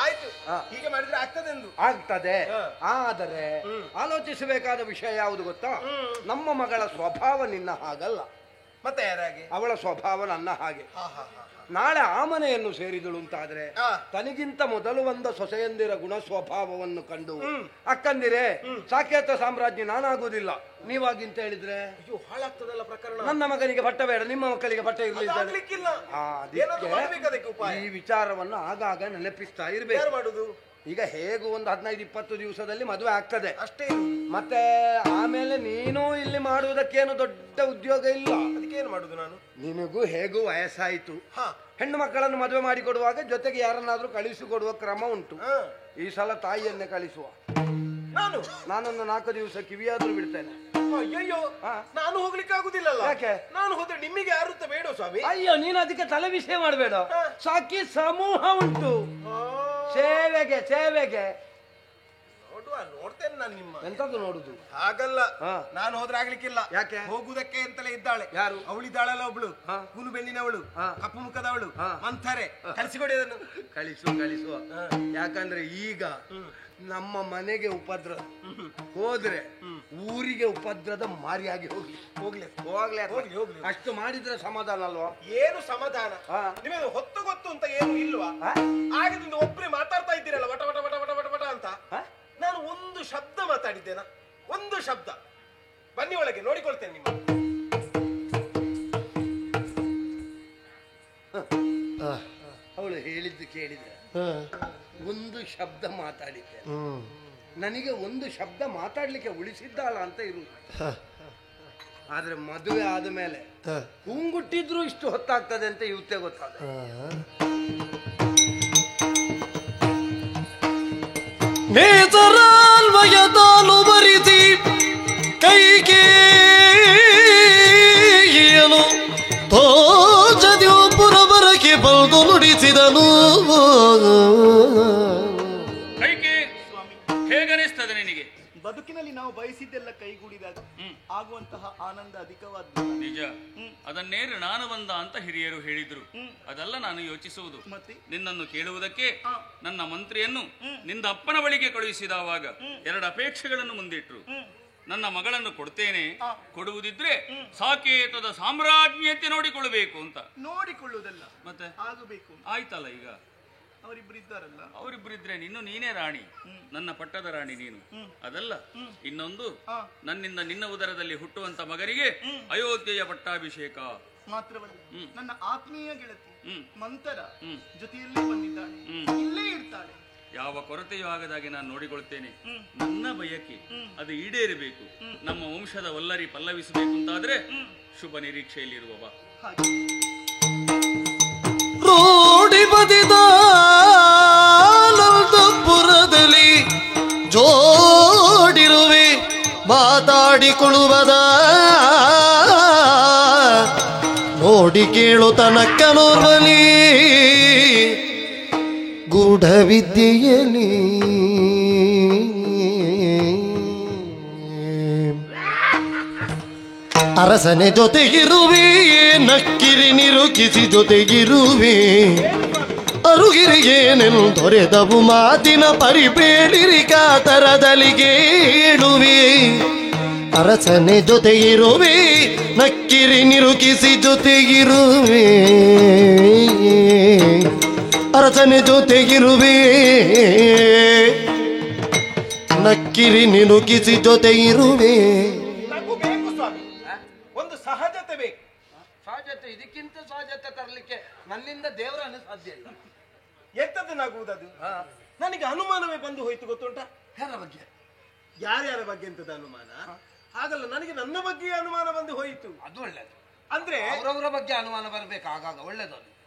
ಆಯ್ತು, ಹೀಗೆ ಮಾಡಿದ್ರೆ ಆಗ್ತದೆ ಎಂದು. ಆಗ್ತದೆ, ಆದರೆ ಆಲೋಚಿಸಬೇಕಾದ ವಿಷಯ ಯಾವುದು ಗೊತ್ತಾ? ನಮ್ಮ ಮಗಳ ಸ್ವಭಾವ ನಿನ್ನ ಹಾಗಲ್ಲ. ಮತ್ತೆ ಯಾರಾಗೆ? ಅವಳ ಸ್ವಭಾವ ನನ್ನ ಹಾಗೆ. ನಾಳೆ ಆ ಮನೆಯನ್ನು ಸೇರಿದಳು ಅಂತಾದ್ರೆ ತನಗಿಂತ ಮೊದಲು ಬಂದ ಸೊಸೆಯಂದಿರ ಗುಣ ಸ್ವಭಾವವನ್ನು ಕಂಡು ಅಕ್ಕಂದಿರೆ ಸಾಕೇತ ಸಾಮ್ರಾಜ್ಞಿ ನಾನಾಗುವುದಿಲ್ಲ ನೀವಾಗಿಂತ ಹೇಳಿದ್ರೆ ಹಾಳಾಗ್ತದಲ್ಲ ಪ್ರಕರಣ. ನನ್ನ ಮಗನಿಗೆ ಬಟ್ಟ ಬೇಡ, ನಿಮ್ಮ ಮಕ್ಕಳಿಗೆ ಬಟ್ಟೆ ಇರಲಿಲ್ಲ. ಈ ವಿಚಾರವನ್ನು ಆಗಾಗ ನೆನಪಿಸ್ತಾ ಇರ್ಬೇಕು. ಮಾಡುದು ಈಗ ಹೇಗೂ ಒಂದು 15-20 ದಿವಸದಲ್ಲಿ ಮದುವೆ ಆಗ್ತದೆ ಅಷ್ಟೇ. ಮತ್ತೆ ಆಮೇಲೆ ನೀನು ಇಲ್ಲಿ ಮಾಡುವುದಕ್ಕೇನು ದೊಡ್ಡ ಉದ್ಯೋಗ ಇಲ್ಲ. ಅದಕ್ಕೆ ಏನು ಮಾಡುದು ನಾನು? ನಿನಗೂ ಹೇಗೂ ವಯಸ್ಸಾಯಿತು. ಹೆಣ್ಣು ಮಕ್ಕಳನ್ನು ಮದುವೆ ಮಾಡಿಕೊಡುವಾಗ ಜೊತೆಗೆ ಯಾರನ್ನಾದ್ರೂ ಕಳಿಸಿಕೊಡುವ ಕ್ರಮ ಉಂಟು. ಈ ಸಲ ತಾಯಿಯನ್ನೇ ಕಳಿಸುವ. ನಾನೊಂದು 4 ದಿವಸ ಕಿವಿಯಾದ್ರೂ ಬಿಡ್ತೇನೆ. ಅಯ್ಯೋ, ನಾನು ಹೋಗ್ಲಿಕ್ಕೆ ಆಗುದಿಲ್ಲಲ್ಲ. ಯಾಕೆ? ನಾನು ಹೋದ್ರೆ ನಿಮಗೆ ಯಾರುತ್ತ ಬೇಡ ಸ್ವಾಮಿ. ಅಯ್ಯೋ, ನೀನು ಅದಕ್ಕೆ ತಲೆ ವಿಷಯ ಮಾಡಬೇಡ. ಸಾಕಿ ಸಮೂಹ ಉಂಟು ಸೇವೆಗೆ. ನೋಡ್ತೇನೆ ನಾನು ನಿಮ್ಮ. ಎಂತದ್ದು ನೋಡುದು? ಹಾಗಲ್ಲ, ನಾನು ಹೋದ್ರೆ ಆಗ್ಲಿಕ್ಕಿಲ್ಲ. ಯಾಕೆ? ಹೋಗುದಕ್ಕೆ ಅಂತಲೇ ಇದ್ದಾಳೆ. ಯಾರು? ಅವಳಿದ್ದಾಳಲ್ಲ ಒಬ್ಳು, ಗುನು ಬೆನ್ನಿನವಳು, ಕಪ್ಪು ಮುಖದವಳು, ಮಂಥರೆ. ಕಳಿಸಿಕೊಡಿ ಅದನ್ನು. ಕಳಿಸುವ. ಯಾಕಂದ್ರೆ ಈಗ ನಮ್ಮ ಮನೆಗೆ ಉಪದ್ರ ಹೋದ್ರೆ ಊರಿಗೆ ಉಪದ್ರದ ಮಾರಿಯಾಗಿ ಹೋಗ್ಲಿ. ಅಷ್ಟು ಮಾಡಿದ್ರೆ ಸಮಾಧಾನ ಅಲ್ವಾ? ಏನು ಸಮಾಧಾನ? ನಿಮಗೆ ಹೊತ್ತು ಗೊತ್ತು ಅಂತ ಏನು ಇಲ್ವಾ? ಆಗದಿಂದ ಒಬ್ಬರೇ ಮಾತಾಡ್ತಾ ಇದ್ದೀರಲ್ಲ ವಟ ವಟ ವಟ ವಟ ವಟ ವಟ ಅಂತ. ನಾನು ಒಂದು ಶಬ್ದ ಮಾತಾಡಿದ್ದೇನಾ? ಒಂದು ಶಬ್ದ. ಬನ್ನಿ ಒಳಗೆ, ನೋಡಿಕೊಳ್ತೇನೆ ನಿಮ್ಮ. ಅವಳು ಹೇಳಿದ್ದು ಕೇಳಿದೆ. ಒಂದು ಶಬ್ದ ಮಾತಾಡಿದ್ದೆ. ನನಗೆ ಒಂದು ಶಬ್ದ ಮಾತಾಡ್ಲಿಕ್ಕೆ ಉಳಿಸಿದ್ದಾಳ ಅಂತ ಇರುವುದು. ಆದ್ರೆ ಮದುವೆ ಆದ ಮೇಲೆ ಹೂಂಗುಟ್ಟಿದ್ರು ಇಷ್ಟು ಹೊತ್ತಾಗ್ತದೆ ಅಂತ ಇವತ್ತೇ ಗೊತ್ತಾದ. ನೇತರಾಲ್ವಯದಾಲು ಬರಿಸಿ ಕೈಕೇಯಿಯನು ತೋಜದ್ಯೋ ಪುರವರಕ್ಕೆ ಬಲ್ದು ನುಡಿಸಿದನು. ಹೇಗನಿಸ್ತದೆ ನಿನಗೆ? ಬದುಕಿನಲ್ಲಿ ನಾವು ಬಯಸಿದ್ದೆಲ್ಲ ಕೈಗೂಡಿದಾಗ ಆಗುವಂತಹ ಆನಂದ ಅಧಿಕವಾದ ನಿಜ. ಅದನ್ನೇ ಋಣಾನುಬಂಧ ಅಂತ ಹಿರಿಯರು ಹೇಳಿದ್ರು. ಅದೆಲ್ಲ ನಾನು ಯೋಚಿಸುವುದು. ನಿನ್ನನ್ನು ಕೇಳುವುದಕ್ಕೆ ನನ್ನ ಮಂತ್ರಿಯನ್ನು ನಿನ್ನ ಅಪ್ಪನ ಬಳಿಗೆ ಕಳುಹಿಸಿದವಾಗ 2 ಅಪೇಕ್ಷೆಗಳನ್ನು ಮುಂದಿಟ್ರು. ನನ್ನ ಮಗಳನ್ನು ಕೊಡ್ತೇನೆ, ಕೊಡುವುದಿದ್ರೆ ಸಾಕೇತದ ಸಾಮ್ರಾಜ್ಞಿಯಂತೆ ನೋಡಿಕೊಳ್ಳಬೇಕು ಅಂತ. ನೋಡಿಕೊಳ್ಳುವುದಲ್ಲ ಮತ್ತೆ ಆಗಬೇಕು. ಆಯ್ತಲ್ಲ, ಈಗ ಅವರಿಬ್ಬರಿದ್ದಾರಲ್ಲ, ಅವರಿಬ್ಬರಿದ್ರೆ ನೀನೇ ರಾಣಿ, ನನ್ನ ಪಟ್ಟದ ರಾಣಿ ನೀನು. ಅದಲ್ಲ, ಇನ್ನೊಂದು ನನ್ನಿಂದ ನಿನ್ನ ಉದರದಲ್ಲಿ ಹುಟ್ಟುವಂತ ಮಗನಿಗೆ ಅಯೋಧ್ಯೆಯ ಪಟ್ಟಾಭಿಷೇಕ. ಮಾತ್ರವಲ್ಲ, ನನ್ನ ಆತ್ಮೀಯ ಗೆಳತಿ ಮಂತರ ಜೊತೆಯಲ್ಲೇ ಬಂದಿದ್ದಾಳೆ, ಇಲ್ಲೇ ಇರ್ತಾಳೆ. ಯಾವ ಕೊರತೆಯೂ ಆಗದಾಗೆ ನಾನು ನೋಡಿಕೊಳ್ತೇನೆ. ನನ್ನ ಬಯಕೆ ಅದು ಈಡೇರಬೇಕು. ನಮ್ಮ ವಂಶದ ಒಲ್ಲರಿ ಪಲ್ಲವಿಸಬೇಕು ಅಂತಾದ್ರೆ ಶುಭ ನಿರೀಕ್ಷೆಯಲ್ಲಿರುವವ. ರೋಡಿ ಬದಿದ ಪುರದಲ್ಲಿ ಜೋಡಿರುವೆ ಮಾತಾಡಿಕೊಳ್ಳುವುದ ನೋಡಿ ಕೇಳು ತನಕ ನೋರ್ವಲಿ ಗೂಢವಿದ್ಯೆಯಲ್ಲಿ ಅರಸನೆ ಜೊತೆಗಿರುವೆ ನಕ್ಕಿರಿ ನಿರುಕಿಸಿ ಜೊತೆಗಿರುವೆ ಅರುಗಿರಿಗೇನೆನು ದೊರೆದವು ಮಾತಿನ ಪರಿಬೇಡಿರಿ ಕಾತರದಲ್ಲಿ ಕೇಳುವೆ ಅರಸನೆ ಜೊತೆಗಿರುವೆ ನಕ್ಕಿರಿ ನಿರುಕಿಸಿ ಜೊತೆಗಿರುವೆ ಅರಸನೆ ಜೊತೆಗಿರುವೆ ನಕ್ಕಿರಿ ನಿರುಕಿಸಿ ಜೊತೆಗಿರುವೆ. ಒಂದು ಸಹಜತೆ ಬೇಕು. ಸಹಜತೆ, ಇದಕ್ಕಿಂತ ಸಹಜತೆ ತರಲಿಕ್ಕೆ ನನ್ನಿಂದ ದೇವರನ್ನು ಸಾಧ್ಯ ಇಲ್ಲ. ಎಂತದನ್ನಾಗುವುದದು? ನನಗೆ ಅನುಮಾನವೇ ಬಂದು ಹೋಯ್ತು, ಗೊತ್ತುಂಟ? ಯಾರ ಬಗ್ಗೆ? ಯಾರ್ಯಾರ ಬಗ್ಗೆ ಅಂತದ ಅನುಮಾನ? ಹಾಗಲ್ಲ, ನನಗೆ ನನ್ನ ಬಗ್ಗೆ ಅನುಮಾನ ಬಂದು ಹೋಯಿತು. ಅದು ಒಳ್ಳೇದು. ಅಂದ್ರೆ ಅವರವರ ಬಗ್ಗೆ ಅನುಮಾನ ಬರಬೇಕು, ಆಗಾಗ ಒಳ್ಳೇದು.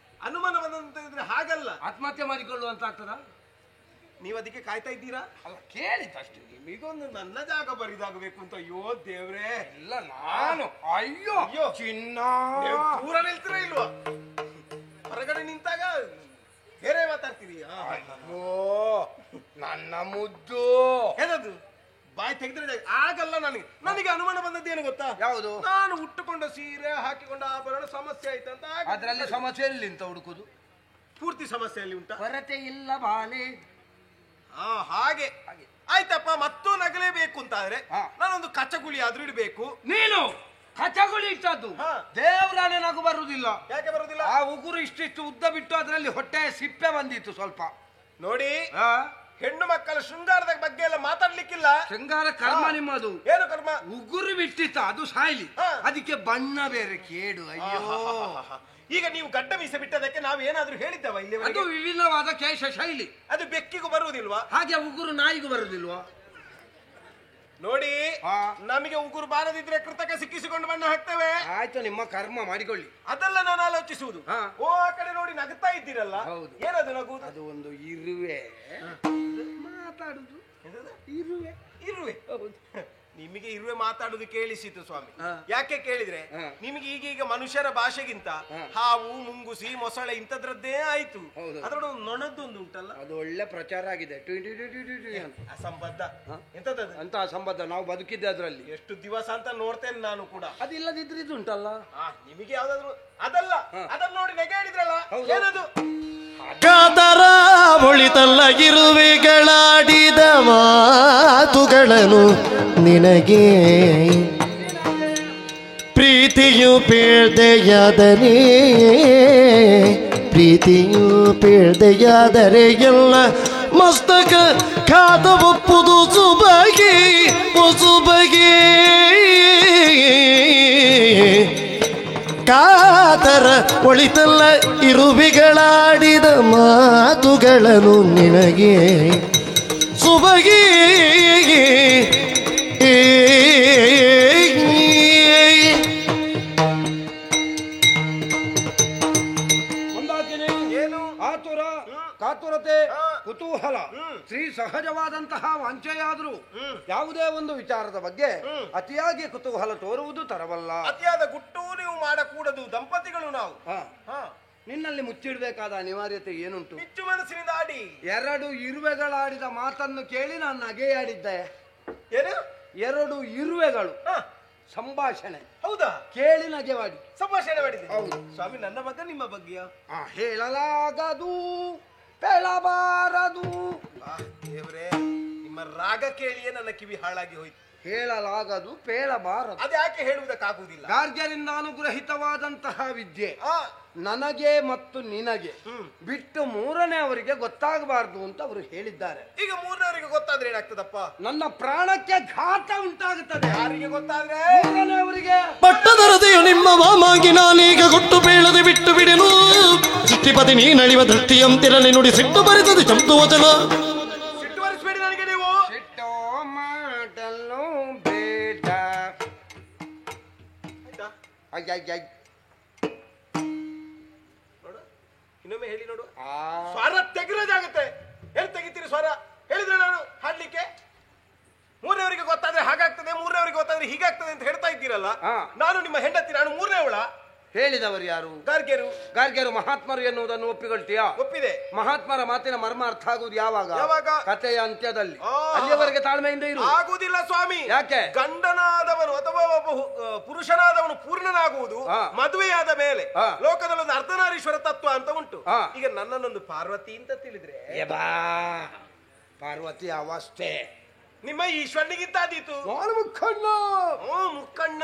ಅನುಮಾನ ಬಂದಂತ ಇದ್ರೆ ಹಾಗಲ್ಲ, ಆತ್ಮಹತ್ಯೆ ಮಾಡಿಕೊಳ್ಳುವಂತ ಆಗ್ತದ? ನೀವು ಅದಕ್ಕೆ ಕಾಯ್ತಾ ಇದ್ದೀರಾ? ಅಲ್ಲ, ಕೇಳಿದಷ್ಟು. ನಿಮಗೊಂದು ನನ್ನ ಜಾಗ ಬರಿದಾಗಬೇಕು ಅಂತ. ಅಯ್ಯೋ ದೇವ್ರೇ, ಇಲ್ಲ ನಾನು. ಅಯ್ಯೋ ಅಯ್ಯೋ ಚಿನ್ನ, ದೂರ ನಿಲ್ತೀರ ಇಲ್ವಾ? ಹೊರಗಡೆ ನಿಂತಾಗ ಬೇರೆ ಮಾತಾಡ್ತೀರಿ. ನನ್ನ ಮುದ್ದು ಏನದು? ಬಾಯಿ ತೆಗೆದ್ರೆ ಆಗಲ್ಲ. ನನಗೆ ಅನುಮಾನ ಬಂದದ್ದೇನು ಗೊತ್ತಾ? ಯಾವುದು? ನಾನು ಉಟ್ಟುಕೊಂಡ ಸೀರೆ ಹಾಕಿಕೊಂಡ ಆಭರಣ ಸಮಸ್ಯೆ ಆಯ್ತಂತ. ಅದರಲ್ಲಿ ಸಮಸ್ಯೆ ಎಲ್ಲಿ ಅಂತ ಹುಡುಕುದು? ಪೂರ್ತಿ ಸಮಸ್ಯೆಯಲ್ಲಿ ಉಂಟಾ? ಕೊರತೆ ಇಲ್ಲ ಬಾಲೆ. ಹಾಗೆ ಆಯ್ತಪ್ಪ. ಮತ್ತೂ ನಗಲೇಬೇಕು ಅಂತಾದ್ರೆ ನಾನೊಂದು ಕಚ್ಚಗುಳಿ ಆದ್ರೂ ಇಡಬೇಕು. ನೀನು ಕಚಗುಳಿ ಇಟ್ಟದ್ದು ಹಾ. ದೇವರಾನೆ ನಗು ಬರುವುದಿಲ್ಲ. ಯಾಕೆ ಬರುದಿಲ್ಲ? ಆ ಉಗುರು ಇಷ್ಟಿಷ್ಟು ಉದ್ದ ಬಿಟ್ಟು ಅದರಲ್ಲಿ ಹೊಟ್ಟೆ ಸಿಪ್ಪೆ ಬಂದಿತ್ತು ಸ್ವಲ್ಪ. ನೋಡಿ, ಆ, ಹೆಣ್ಣು ಮಕ್ಕಳ ಶೃಂಗಾರದ ಬಗ್ಗೆ ಎಲ್ಲ ಮಾತಾಡ್ಲಿಕ್ಕಿಲ್ಲ. ಶೃಂಗಾರ ಕರ್ಮ ಹಾ. ನಿಮ್ಮದು. ಏನು ಕರ್ಮ? ಉಗುರು ಬಿಟ್ಟಿತ್ತ ಅದು ಸಾಯ್ಲಿ, ಹಾ. ಅದಕ್ಕೆ ಬಣ್ಣ ಬೇರೆ ಕೇಡು. ಅಯ್ಯೋ, ಈಗ ನೀವು ಗಡ್ಡ ಮೀಸೆ ಬಿಟ್ಟದಕ್ಕೆ ನಾವು ಏನಾದ್ರೂ ಹೇಳಿದ್ದವ ಅದು ಇಲ್ಲಿವರೆಗೆ? ವಿಭಿನ್ನವಾದ ಕೇಶ ಶೈಲಿ. ಅದು ಬೆಕ್ಕಿಗೂ ಬರುವುದಿಲ್ವಾ? ಹಾಗೆ ಉಗುರು ನಾಯಿಗೂ ಬರುದಿಲ್ವಾ? ನೋಡಿ, ಹಾ. ನಮಗೆ ಉಗುರು ಬಾರದಿದ್ರೆ ಕೃತಕ ಸಿಕ್ಕಿಸಿಕೊಂಡು ಬಣ್ಣ ಹಾಕ್ತೇವೆ. ಆಯ್ತು, ನಿಮ್ಮ ಕರ್ಮ ಮಾಡಿಕೊಳ್ಳಿ. ಅದೆಲ್ಲ ನಾನು ಆಲೋಚಿಸುವುದು. ಹಾ. ಓ, ಆ ಕಡೆ ನೋಡಿ ನಗ್ತಾ ಇದ್ದೀರಲ್ಲ, ಹೌದು. ಏನದು ನಗುವುದು? ಅದು ಒಂದು ಇರುವೆ ಮಾತಾಡುದು. ಎಂತದು? ಇರುವೆ. ಇರುವೆ? ನಿಮಗೆ ಇರುವೆ ಮಾತಾಡುದು ಕೇಳಿಸಿತು ಸ್ವಾಮಿ. ಹಾ. ಯಾಕೆ ಕೇಳಿದ್ರೆ ಹಾ. ನಿಮಗೆ ಈಗೀಗ ಮನುಷ್ಯರ ಭಾಷೆಗಿಂತ ಹಾ. ಹಾವು, ಮುಂಗುಸಿ, ಮೊಸಳೆ ಇಂಥದ್ರದ್ದೇ ಆಯ್ತು. ಹೌದು. ಅದರೊಳಗೆ ನೊಣದ್ದೊಂದು ಉಂಟಲ್ಲ, ಅದು ಒಳ್ಳೆ ಪ್ರಚಾರ ಆಗಿದೆ. ಟ್ವಿ ಟ್ವಿ ಟ್ವಿ ಟ್ವಿ ಟ್ವಿ ಅಂತ. ಅಸಂಬದ್ಧ. ಹಾ. ಎಂತದದು? ಅಂತ ಸಂಬಂಧ ನಾವು ಬದುಕಿದ್ದೆ ಅದರಲ್ಲಿ. ಎಷ್ಟು ದಿವಸ ಅಂತ ನೋಡ್ತೇನೆ ನಾನು ಕೂಡ. ಅದಿಲ್ಲದಿದ್ರೆ ಇದು ಉಂಟಲ್ಲ. ನಿಮಗೆ ಯಾವ್ದಾದ್ರು ಅದಲ್ಲ, ಹಾ. ಅದನ್ನ ನೋಡಿ ನೆಗೆ ಹೇಳಿದ್ರಲ್ಲ, ಹೌದು. ಏನದು? ಕಾತರ ಒಳಿತಲ್ಲ ಇರುವೆಗಳಾಡಿದ ಮಾತುಗಳನ್ನು ನಿನಗೆ ಪ್ರೀತಿಯು ಪೇಳ್ದೆಯಾದರೆ, ಪ್ರೀತಿಯು ಪೇಳ್ದೆಯಾದರೆ ಎಲ್ಲ ಮಸ್ತಕ ಕಾದ ಒಪ್ಪುದು ಸುಬಗೆ ಸುಬಗೆ. ಕಾತರ ಒಳಿತಲ್ಲ ಇರುವೆಗಳಾಡಿದ ಮಾತುಗಳನ್ನು ನಿನಗೆ ಸುಬಗೆ. ಒಂದಾಗಿನೇ ಏನು? ಆತುರ, ಕಾತುರತೆ, ಹಾ. ಕುತೂಹಲ, ಸ್ತ್ರೀ ಸಹಜವಾದಂತಹ ವಾಂಛೆಯಾದ್ರೂ ಯಾವುದೇ ಒಂದು ವಿಚಾರದ ಬಗ್ಗೆ ಅತಿಯಾಗಿ ಕುತೂಹಲ ತೋರುವುದು ತರವಲ್ಲ. ಅತಿಯಾದ ಗುಟ್ಟು ನೀವು ಮಾಡಕೂಡದು, ದಂಪತಿಗಳು ನಾವು. ಹಾ. ಹಾ. ನಿನ್ನಲ್ಲಿ ಮುಚ್ಚಿಡ್ಬೇಕಾದ ಅನಿವಾರ್ಯತೆ ಏನುಂಟು? ಬಿಚ್ಚು ಮನಸ್ಸಿನಿಂದ ಆಡಿ. ಎರಡು ಇರುವೆಗಳಾಡಿದ ಮಾತನ್ನು ಕೇಳಿ ನಾನು ನಗೆಯಾಡಿದ್ದೆ. ಏನು? ಎರಡು ಇರುವೆಗಳು ಹಾ. ಸಂಭಾಷಣೆ ಹೌದಾ? ಕೇಳಿ ನಗೆವಾಡಿ. ಸಂಭಾಷಣೆ ಮಾಡಿದೆ. ಹೌದು. ಸ್ವಾಮಿ, ನನ್ನ ಬಗ್ಗೆ ನಿಮ್ಮ ಬಗ್ಗೆಯ ಹೇಳಲಾಗದು, ಹೇಳಬಾರದು. ದೇವರೇ, ನಿಮ್ಮ ರಾಗ ಕೇಳಿಯೇ ನನ್ನ ಕಿವಿ ಹಾಳಾಗಿ ಹೋಯ್ತು. ಹೇಳಲಾಗದು, ಪೇಳಬಾರದು. ಅದ್ಯಾಕೆ ಹೇಳುವುದಕ್ಕಾಗುವುದಿಲ್ಲ? ಗಾರ್ಗ್ಯರಿಂದ ಅನುಗ್ರಹಿತವಾದಂತಹ ವಿದ್ಯೆ ಆ, ನನಗೆ ಮತ್ತು ನಿನಗೆ ಬಿಟ್ಟು ಮೂರನೇ ಅವರಿಗೆ ಗೊತ್ತಾಗಬಾರದು ಅಂತ ಅವರು ಹೇಳಿದ್ದಾರೆ. ಈಗ ಮೂರನೇವರಿಗೆ ಗೊತ್ತಾದ್ರೆ ಏನಾಗ್ತದಪ್ಪ? ನನ್ನ ಪ್ರಾಣಕ್ಕೆ ಘಾತ ಉಂಟಾಗುತ್ತದೆ. ಯಾರಿಗೆ ಗೊತ್ತಾದ್ರೆ? ಮೂರನೇ ಅವರಿಗೆ. ಪಟ್ಟದರದೆಯು ನಿಮ್ಮ ವಾಮಾಗಿ ನಾನೀಗ ಗೊಟ್ಟು ಬೀಳದೆ ಬಿಟ್ಟು ಬಿಡೆನು. ಸೃಷ್ಟಿಪತಿ ನೀನಳಿವ ದೃಷ್ಟಿಯಂತಿರಲಿ ನುಡಿ ಸಿಟ್ಟು ಬರಿತದೆ ಚಂದು ವಚನ. ಸಿಟ್ಟು ಬರಿಸಬೇಡಿ ನನಗೆ ನೀವು. ಸಿಟ್ಟು ಮಾಡಲು ಬೇಡ. ಆಯ್ತಾ? ಅಯ್ಯಯ್ಯಯ್ಯ. ನೋಡು, ಇನ್ನೊಮ್ಮೆ ಹೇಳಿ ನೋಡು. ಆ, ಸ್ವರ ತೆಗಿರೋದಾಗುತ್ತೆ. ಎಲ್ಲಿ ತೆಗಿತೀರಿ ಸ್ವರ? ಹೇಳಿದ್ರೆ ನಾನು ಹಾಡ್ಲಿಕ್ಕೆ. ಮೂರನೇವರಿಗೆ ಗೊತ್ತಾದ್ರೆ ಹಾಗಾಗ್ತದೆ, ಮೂರನೇವರಿಗೆ ಗೊತ್ತಾದ್ರೆ ಹೀಗಾಗ್ತದೆ ಅಂತ ಹೇಳ್ತಾ ಇದ್ದೀರಲ್ಲ. ಹಾ. ನಾನು ನಿಮ್ಮ ಹೆಂಡತಿ, ನಾನು ಮೂರನೇವಳ. ಹೇಳಿದವರು ಯಾರು? ಗಾರ್ಗ್ಯರು. ಗಾರ್ಗ್ಯರು ಮಹಾತ್ಮರು ಎನ್ನುವುದನ್ನು ಒಪ್ಪಿಕೊಳ್ತೀಯಾ? ಒಪ್ಪಿದೆ. ಮಹಾತ್ಮರ ಮಾತಿನ ಮರ್ಮ ಅರ್ಥ ಆಗುವುದು ಯಾವಾಗ? ಯಾವಾಗ? ಕಥೆಯ ಅಂತ್ಯದಲ್ಲಿ. ಆ. ಅಲ್ಲಿಯವರೆಗೆ ತಾಳ್ಮೆಯಿಂದ ಇರು. ಆಗುವುದಿಲ್ಲ ಸ್ವಾಮಿ. ಯಾಕೆ? ಗಂಡನಾದವನು ಅಥವಾ ಒಬ್ಬ ಪುರುಷನಾದವನು ಪೂರ್ಣನಾಗುವುದು ಆ. ಮದುವೆಯಾದ ಮೇಲೆ. ಆ. ಲೋಕದಲ್ಲಿ ಒಂದು ಅರ್ಧನಾರೀಶ್ವರ ತತ್ವ ಅಂತ ಉಂಟು. ಆ. ಈಗ ನನ್ನನ್ನೊಂದು ಪಾರ್ವತಿ ಅಂತ ತಿಳಿದ್ರೆ ಎಬಾ, ಪಾರ್ವತಿ ಅವಸ್ಥೆ ನಿಮ್ಮ ಈಶ್ವರನಿಗಿಂತ ಆದೀತು. ಮುಖಣ್ಣ. ಮುಕ್ಕಣ್ಣ.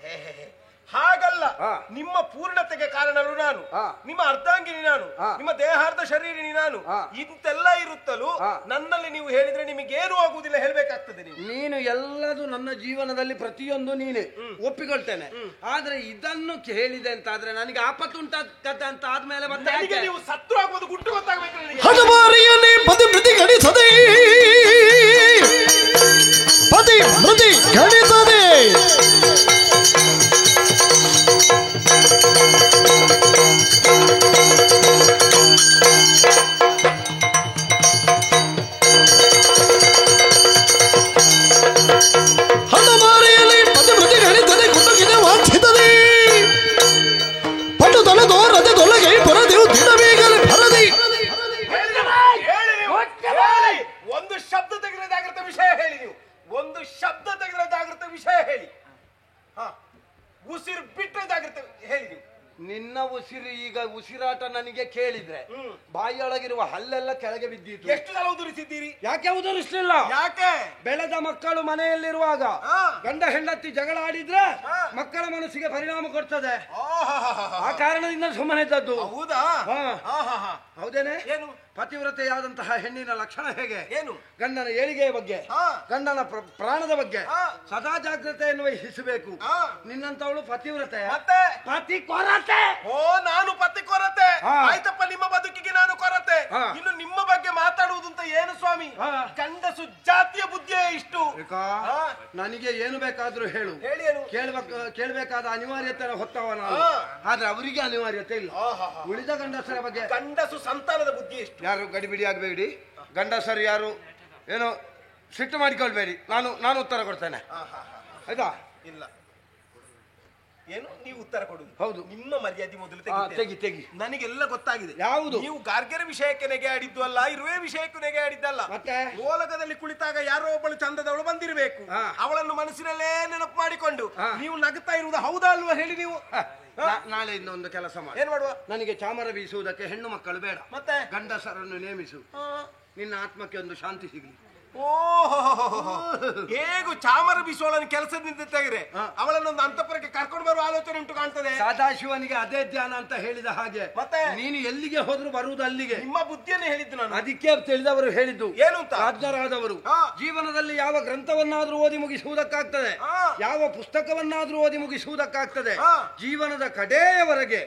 ಹೇ, ಹೇ, ಹೇ. ಹಾಗಲ್ಲ. ಆ. ನಿಮ್ಮ ಪೂರ್ಣತೆಗೆ ಕಾರಣರು ನಾನು, ಆ. ನಿಮ್ಮ ಅರ್ಧಾಂಗಿನಿ ನಾನು, ಆ. ನಿಮ್ಮ ದೇಹಾರ್ಧ ಶರೀರಿನಿ ನಾನು. ಆ. ಇಂತೆಲ್ಲ ಇರುತ್ತಲೂ ಆ. ನನ್ನಲ್ಲಿ ನೀವು ಹೇಳಿದ್ರೆ ನಿಮಗೇನು ಆಗುವುದಿಲ್ಲ, ಹೇಳ್ಬೇಕಾಗ್ತದೆ ನೀವು. ನೀನು ಎಲ್ಲದು ನನ್ನ ಜೀವನದಲ್ಲಿ ಪ್ರತಿಯೊಂದು ನೀನೆ ಒಪ್ಪಿಕೊಳ್ತೇನೆ. ಆದ್ರೆ ಇದನ್ನು ಹೇಳಿದೆ ಅಂತ ಆದ್ರೆ ನನಗೆ ಆಪತ್ತುಂಟಾಗ್ತದೆ ಅಂತ ಆದ್ಮೇಲೆ ಮತ್ತೆ ನನಗೆ ಯಾಕೆ? ನೀವು ಸತ್ರು ಆಗುವುದು ಗುಟ್ಟು ಗೊತ್ತಾಗಬೇಕು ನನಗೆ. ಹಣಮಾರಿಯಲ್ಲಿ ಪತಿ ಪ್ರತಿ ಗಣಿಸದೆ, ಪತಿ ಪ್ರತಿ ಗಣಿಸದೆ. ಹಣಮಾರಿಯಲ್ಲಿ ಪತಿ ಪ್ರತಿ ಗಣಿಸದೆ ಕುಟುಕಿದೆ ವಾಂಛಿತದೆ. ಪಟುತನ ದೋರದೆ ತೊಲಗೈ ಪರದೆಯು ದಿನ ಬೇಗಲೆ ಭರದಿ. ಹೇಳಿ ನೀವು. ಈಗ ಉಸಿರಾಟ ನನಗೆ ಕೇಳಿದ್ರೆ ಬಾಯಿಯೊಳಗಿರುವ ಹಲ್ಲೆಲ್ಲ ಕೆಳಗೆ ಬಿದ್ದಿತ್ತು. ಎಷ್ಟು ಸಲ ಉದುರಿಸಿದ್ದೀರಿ? ಯಾಕೆ ಉದುರಿಸಲಿಲ್ಲ? ಯಾಕೆ? ಬೆಳೆದ ಮಕ್ಕಳು ಮನೆಯಲ್ಲಿರುವಾಗ ಗಂಡ ಹೆಂಡತಿ ಜಗಳ ಆಡಿದ್ರೆ ಮಕ್ಕಳ ಮನಸ್ಸಿಗೆ ಪರಿಣಾಮ ಕೊಡ್ತದೆ. ಆ ಕಾರಣದಿಂದ ಸುಮ್ಮನೆ ಇದ್ದದ್ದು. ಹೌದಾ? ಹೌದೇನೆ? ಏನು ಪತಿವ್ರತೆಯಾದಂತಹ ಹೆಣ್ಣಿನ ಲಕ್ಷಣ ಹೇಗೆ? ಏನು? ಗಂಡನ ಏಳಿಗೆಯ ಬಗ್ಗೆ, ಗಂಡನ ಪ್ರಾಣದ ಬಗ್ಗೆ ಸದಾ ಜಾಗ್ರತೆಯನ್ನು ವಹಿಸಬೇಕು. ನಿನ್ನಂತವಳು ಪತಿವ್ರತೆ, ಮತ್ತೆ ಪತಿ ಕೊರತೆ. ಓ, ನಾನು ಪತಿ ಕೊರತೆ. ಆಯ್ತಪ್ಪ, ನಿಮ್ಮ ಬದುಕಿಗೆ ನಾನು ಕೊರತೆ. ಇನ್ನು ನಿಮ್ಮ ಬಗ್ಗೆ ಮಾತಾಡುವುದು ಅಂತ ಏನು ಸ್ವಾಮಿ? ಗಂಡಸು ಜಾತಿಯ ಬುದ್ಧಿಯೇ ಇಷ್ಟು. ನನಗೆ ಏನು ಬೇಕಾದ್ರೂ ಹೇಳು, ಹೇಳಿ. ಏನು ಕೇಳಬೇಕಾದ ಅನಿವಾರ್ಯತೆ ಹೊತ್ತವ ನಾನು. ಆದ್ರೆ ಅವರಿಗೆ ಅನಿವಾರ್ಯತೆ ಇಲ್ಲ. ಉಳಿದ ಗಂಡಸರ ಬಗ್ಗೆ ಗಂಡಸು ಸಂತಾನದ ಬುದ್ಧಿ ಎಷ್ಟು? ಯಾರು ಗಡಿಬಿಡಿ ಆಗಬೇಡಿ. ಗಂಡಸರು ಯಾರು ಏನು ಸಿಟ್ಟು ಮಾಡಿಕೊಳ್ಬೇಡಿ. ನಾನು ಉತ್ತರ ಕೊಡ್ತೇನೆ, ಆಯ್ತಾ? ಇಲ್ಲ, ಏನು ನೀವು ಉತ್ತರ ಕೊಡುದು? ಹೌದು. ನಿಮ್ಮ ಮರ್ಯಾದೆ ಮೊದಲು ತೆಗಿ. ನನಗೆಲ್ಲ ಗೊತ್ತಾಗಿದೆ. ಯಾವುದು? ನೀವು ಗಾರ್ಗೆರ ವಿಷಯಕ್ಕೆ ನೆಗೆ ಆಡಿದ್ದು ಅಲ್ಲ, ಇರುವೆ ವಿಷಯಕ್ಕೂ ನೆಗೆ ಆಡಿದ್ದಲ್ಲ. ಮತ್ತೆ ಓಲಕದಲ್ಲಿ ಕುಳಿತಾಗ ಯಾರೋ ಒಬ್ಬಳು ಚಂದದವಳು ಬಂದಿರಬೇಕು. ಅವಳನ್ನು ಮನಸ್ಸಿನಲ್ಲೇ ನೆನಪು ಮಾಡಿಕೊಂಡು ನೀವು ನಗುತ್ತಾ ಇರುವುದು ಹೌದಾ ಅಲ್ವಾ ಹೇಳಿ ನೀವು? ನಾಳೆಯಿಂದ ಒಂದು ಕೆಲಸ ಮಾಡಿ. ಏನ್ ಮಾಡುವ? ನನಗೆ ಚಾಮರ ಬೀಸುವುದಕ್ಕೆ ಹೆಣ್ಣು ಮಕ್ಕಳು ಬೇಡ, ಮತ್ತೆ ಗಂಡಸರನ್ನು ನೇಮಿಸು. ನಿನ್ನ ಆತ್ಮಕ್ಕೆ ಒಂದು ಶಾಂತಿ ಸಿಗಲಿ. ಓಹೋ, ಹೇಗೂ ಚಾಮರ ಬೀಸೋಳನ್ನು ಕೆಲಸದಿಂದ ತೆಗೆರೆ ಅವಳನ್ನೊಂದು ಅಂತಃಪುರಕ್ಕೆ ಕರ್ಕೊಂಡು ಬರುವ ಆಲೋಚನೆ ಉಂಟು ಕಾಣ್ತದೆ. ಸದಾಶಿವನಿಗೆ ಅದೇ ಧ್ಯಾನ ಅಂತ ಹೇಳಿದ ಹಾಗೆ ಮತ್ತೆ ನೀನು ಎಲ್ಲಿಗೆ ಹೋದ್ರು ಬರುವುದು ಅಲ್ಲಿಗೆ. ನಿಮ್ಮ ಬುದ್ಧಿಯನ್ನು ಹೇಳಿದ್ದು ನಾನು. ಅದಕ್ಕೆ ತಿಳಿದವರು ಹೇಳಿದ್ದು ಏನು ಅಂತ? ರಾಜ್ಞರಾದವರು ಜೀವನದಲ್ಲಿ ಯಾವ ಗ್ರಂಥವನ್ನಾದ್ರೂ ಓದಿ ಮುಗಿಸುವುದಕ್ಕಾಗ್ತದೆ, ಯಾವ ಪುಸ್ತಕವನ್ನಾದ್ರೂ ಓದಿ ಮುಗಿಸುವುದಕ್ಕಾಗ್ತದೆ, ಜೀವನದ ಕಡೆಯವರೆಗೆ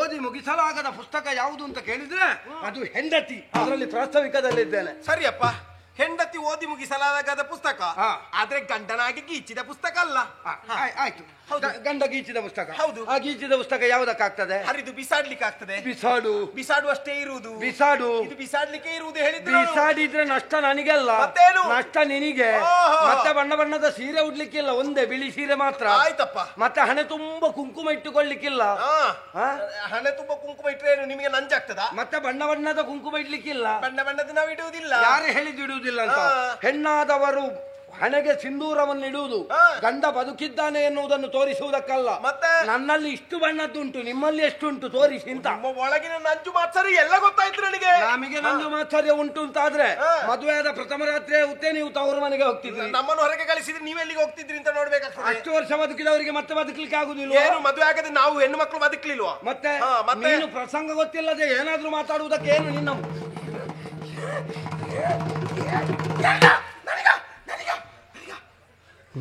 ಓದಿ ಮುಗಿಸಲಾಗದ ಪುಸ್ತಕ ಯಾವುದು ಅಂತ ಕೇಳಿದ್ರೆ ಅದು ಹೆಂಡತಿ. ಅದರಲ್ಲಿ ಪ್ರಾಸ್ತಾವಿಕದಲ್ಲಿದ್ದೇನೆ. ಸರಿಯಪ್ಪ, ಹೆಂಡತಿ ಓದಿ ಮುಗಿಸಲಾಗದ ಪುಸ್ತಕ, ಆದ್ರೆ ಗಂಡನಾಗಿ ಗೀಚಿದ ಪುಸ್ತಕ ಅಲ್ಲ. ಆಯ್ತು, ಗಂಡ ಗೀಚಿದ ಪುಸ್ತಕ. ಹೌದು. ಆ ಗೀಚಿದ ಪುಸ್ತಕ ಯಾವುದಕ್ಕಾಗ್ತದೆ? ಹರಿದು ಬಿಸಾಡ್ಲಿಕ್ಕೆ ಆಗ್ತದೆ. ಬಿಸಾಡುವಷ್ಟೇ ಇರುವುದು. ಇದು ಬಿಸಾಡ್ಲಿಕ್ಕೆ ಇರುವುದು ಹೇಳಿದ್ರು. ಬಿಸಾಡಿದ್ರೆ ನಷ್ಟ ನನಗೆಲ್ಲ, ಮತ್ತೇನು? ನಷ್ಟ ನಿನಗೆ. ಮತ್ತೆ ಬಣ್ಣ ಬಣ್ಣದ ಸೀರೆ ಉಡ್ಲಿಕ್ಕಿಲ್ಲ, ಒಂದೇ ಬಿಳಿ ಸೀರೆ ಮಾತ್ರ. ಆಯ್ತಪ್ಪ. ಮತ್ತೆ ಹಣೆ ತುಂಬಾ ಕುಂಕುಮ ಇಟ್ಟುಕೊಳ್ಳಿಕ್ಕಿಲ್ಲ. ಹಣೆ ತುಂಬಾ ಕುಂಕುಮ ಇಟ್ರೆ ನಿಮಗೆ ನಂಜಾಗ್ತದ? ಮತ್ತೆ ಬಣ್ಣ ಬಣ್ಣದ ಕುಂಕುಮ ಇಡ್ಲಿಕ್ಕಿಲ್ಲ. ಬಣ್ಣ ಬಣ್ಣದ ನಾವು ಇಡುವುದಿಲ್ಲ. ಯಾರು ಹೇಳಿದ್ದು ಇಡುವುದಿಲ್ಲ ಅಂತ? ಹೆಣ್ಣಾದವರು ಹಣೆಗೆ ಸಿಂಧೂರವನ್ನು ಇಡುವುದು ಗಂಡ ಬದುಕಿದ್ದಾನೆ ಎನ್ನುವುದನ್ನು ತೋರಿಸುವುದಕ್ಕಲ್ಲ. ಮತ್ತೆ ನನ್ನಲ್ಲಿ ಇಷ್ಟು ಬಣ್ಣದ್ದುಂಟು, ನಿಮ್ಮಲ್ಲಿ ಎಷ್ಟುಂಟು ತೋರಿಸಿ ಅಂತ. ಒಳಗಿನ ನಂಜು ಮಾತ್ಸರಿ ಎಲ್ಲ ಗೊತ್ತಾಯ್ತು ನನಗೆ. ನಮಗೆ ನಂಜು ಮಾತ್ಸರ್ಯ ಉಂಟು ಅಂತಾದ್ರೆ ಮದುವೆಯಾದ ಪ್ರಥಮ ರಾತ್ರಿ ಹೊತ್ತೇ ನೀವು ತವರು ಮನೆಗೆ ಹೋಗ್ತಿದ್ರಿ. ನಮ್ಮನ್ನು ಹೊರಗೆ ಕಳಿಸಿದ್ರೆ ನೀವೆಲ್ಲಿಗೆ ಹೋಗ್ತಿದ್ರಿ ಅಂತ ನೋಡ್ಬೇಕಾಗ್ತದೆ. ಅಷ್ಟು ವರ್ಷ ಬದುಕಿದವರಿಗೆ ಮತ್ತೆ ಬದುಕಲಿಕ್ಕೆ ಆಗುದಿಲ್ಲ. ಏನು ಮದುವೆ ಆಗದೆ ನಾವು ಹೆಣ್ಣು ಮಕ್ಕಳು ಬದುಕಲಿಲ್ವಾ? ಮತ್ತೆ ನೀನು ಪ್ರಸಂಗ ಗೊತ್ತಿಲ್ಲದೆ ಏನಾದ್ರೂ ಮಾತಾಡುವುದಕ್ಕೆ ಏನು ನಿನ್ನ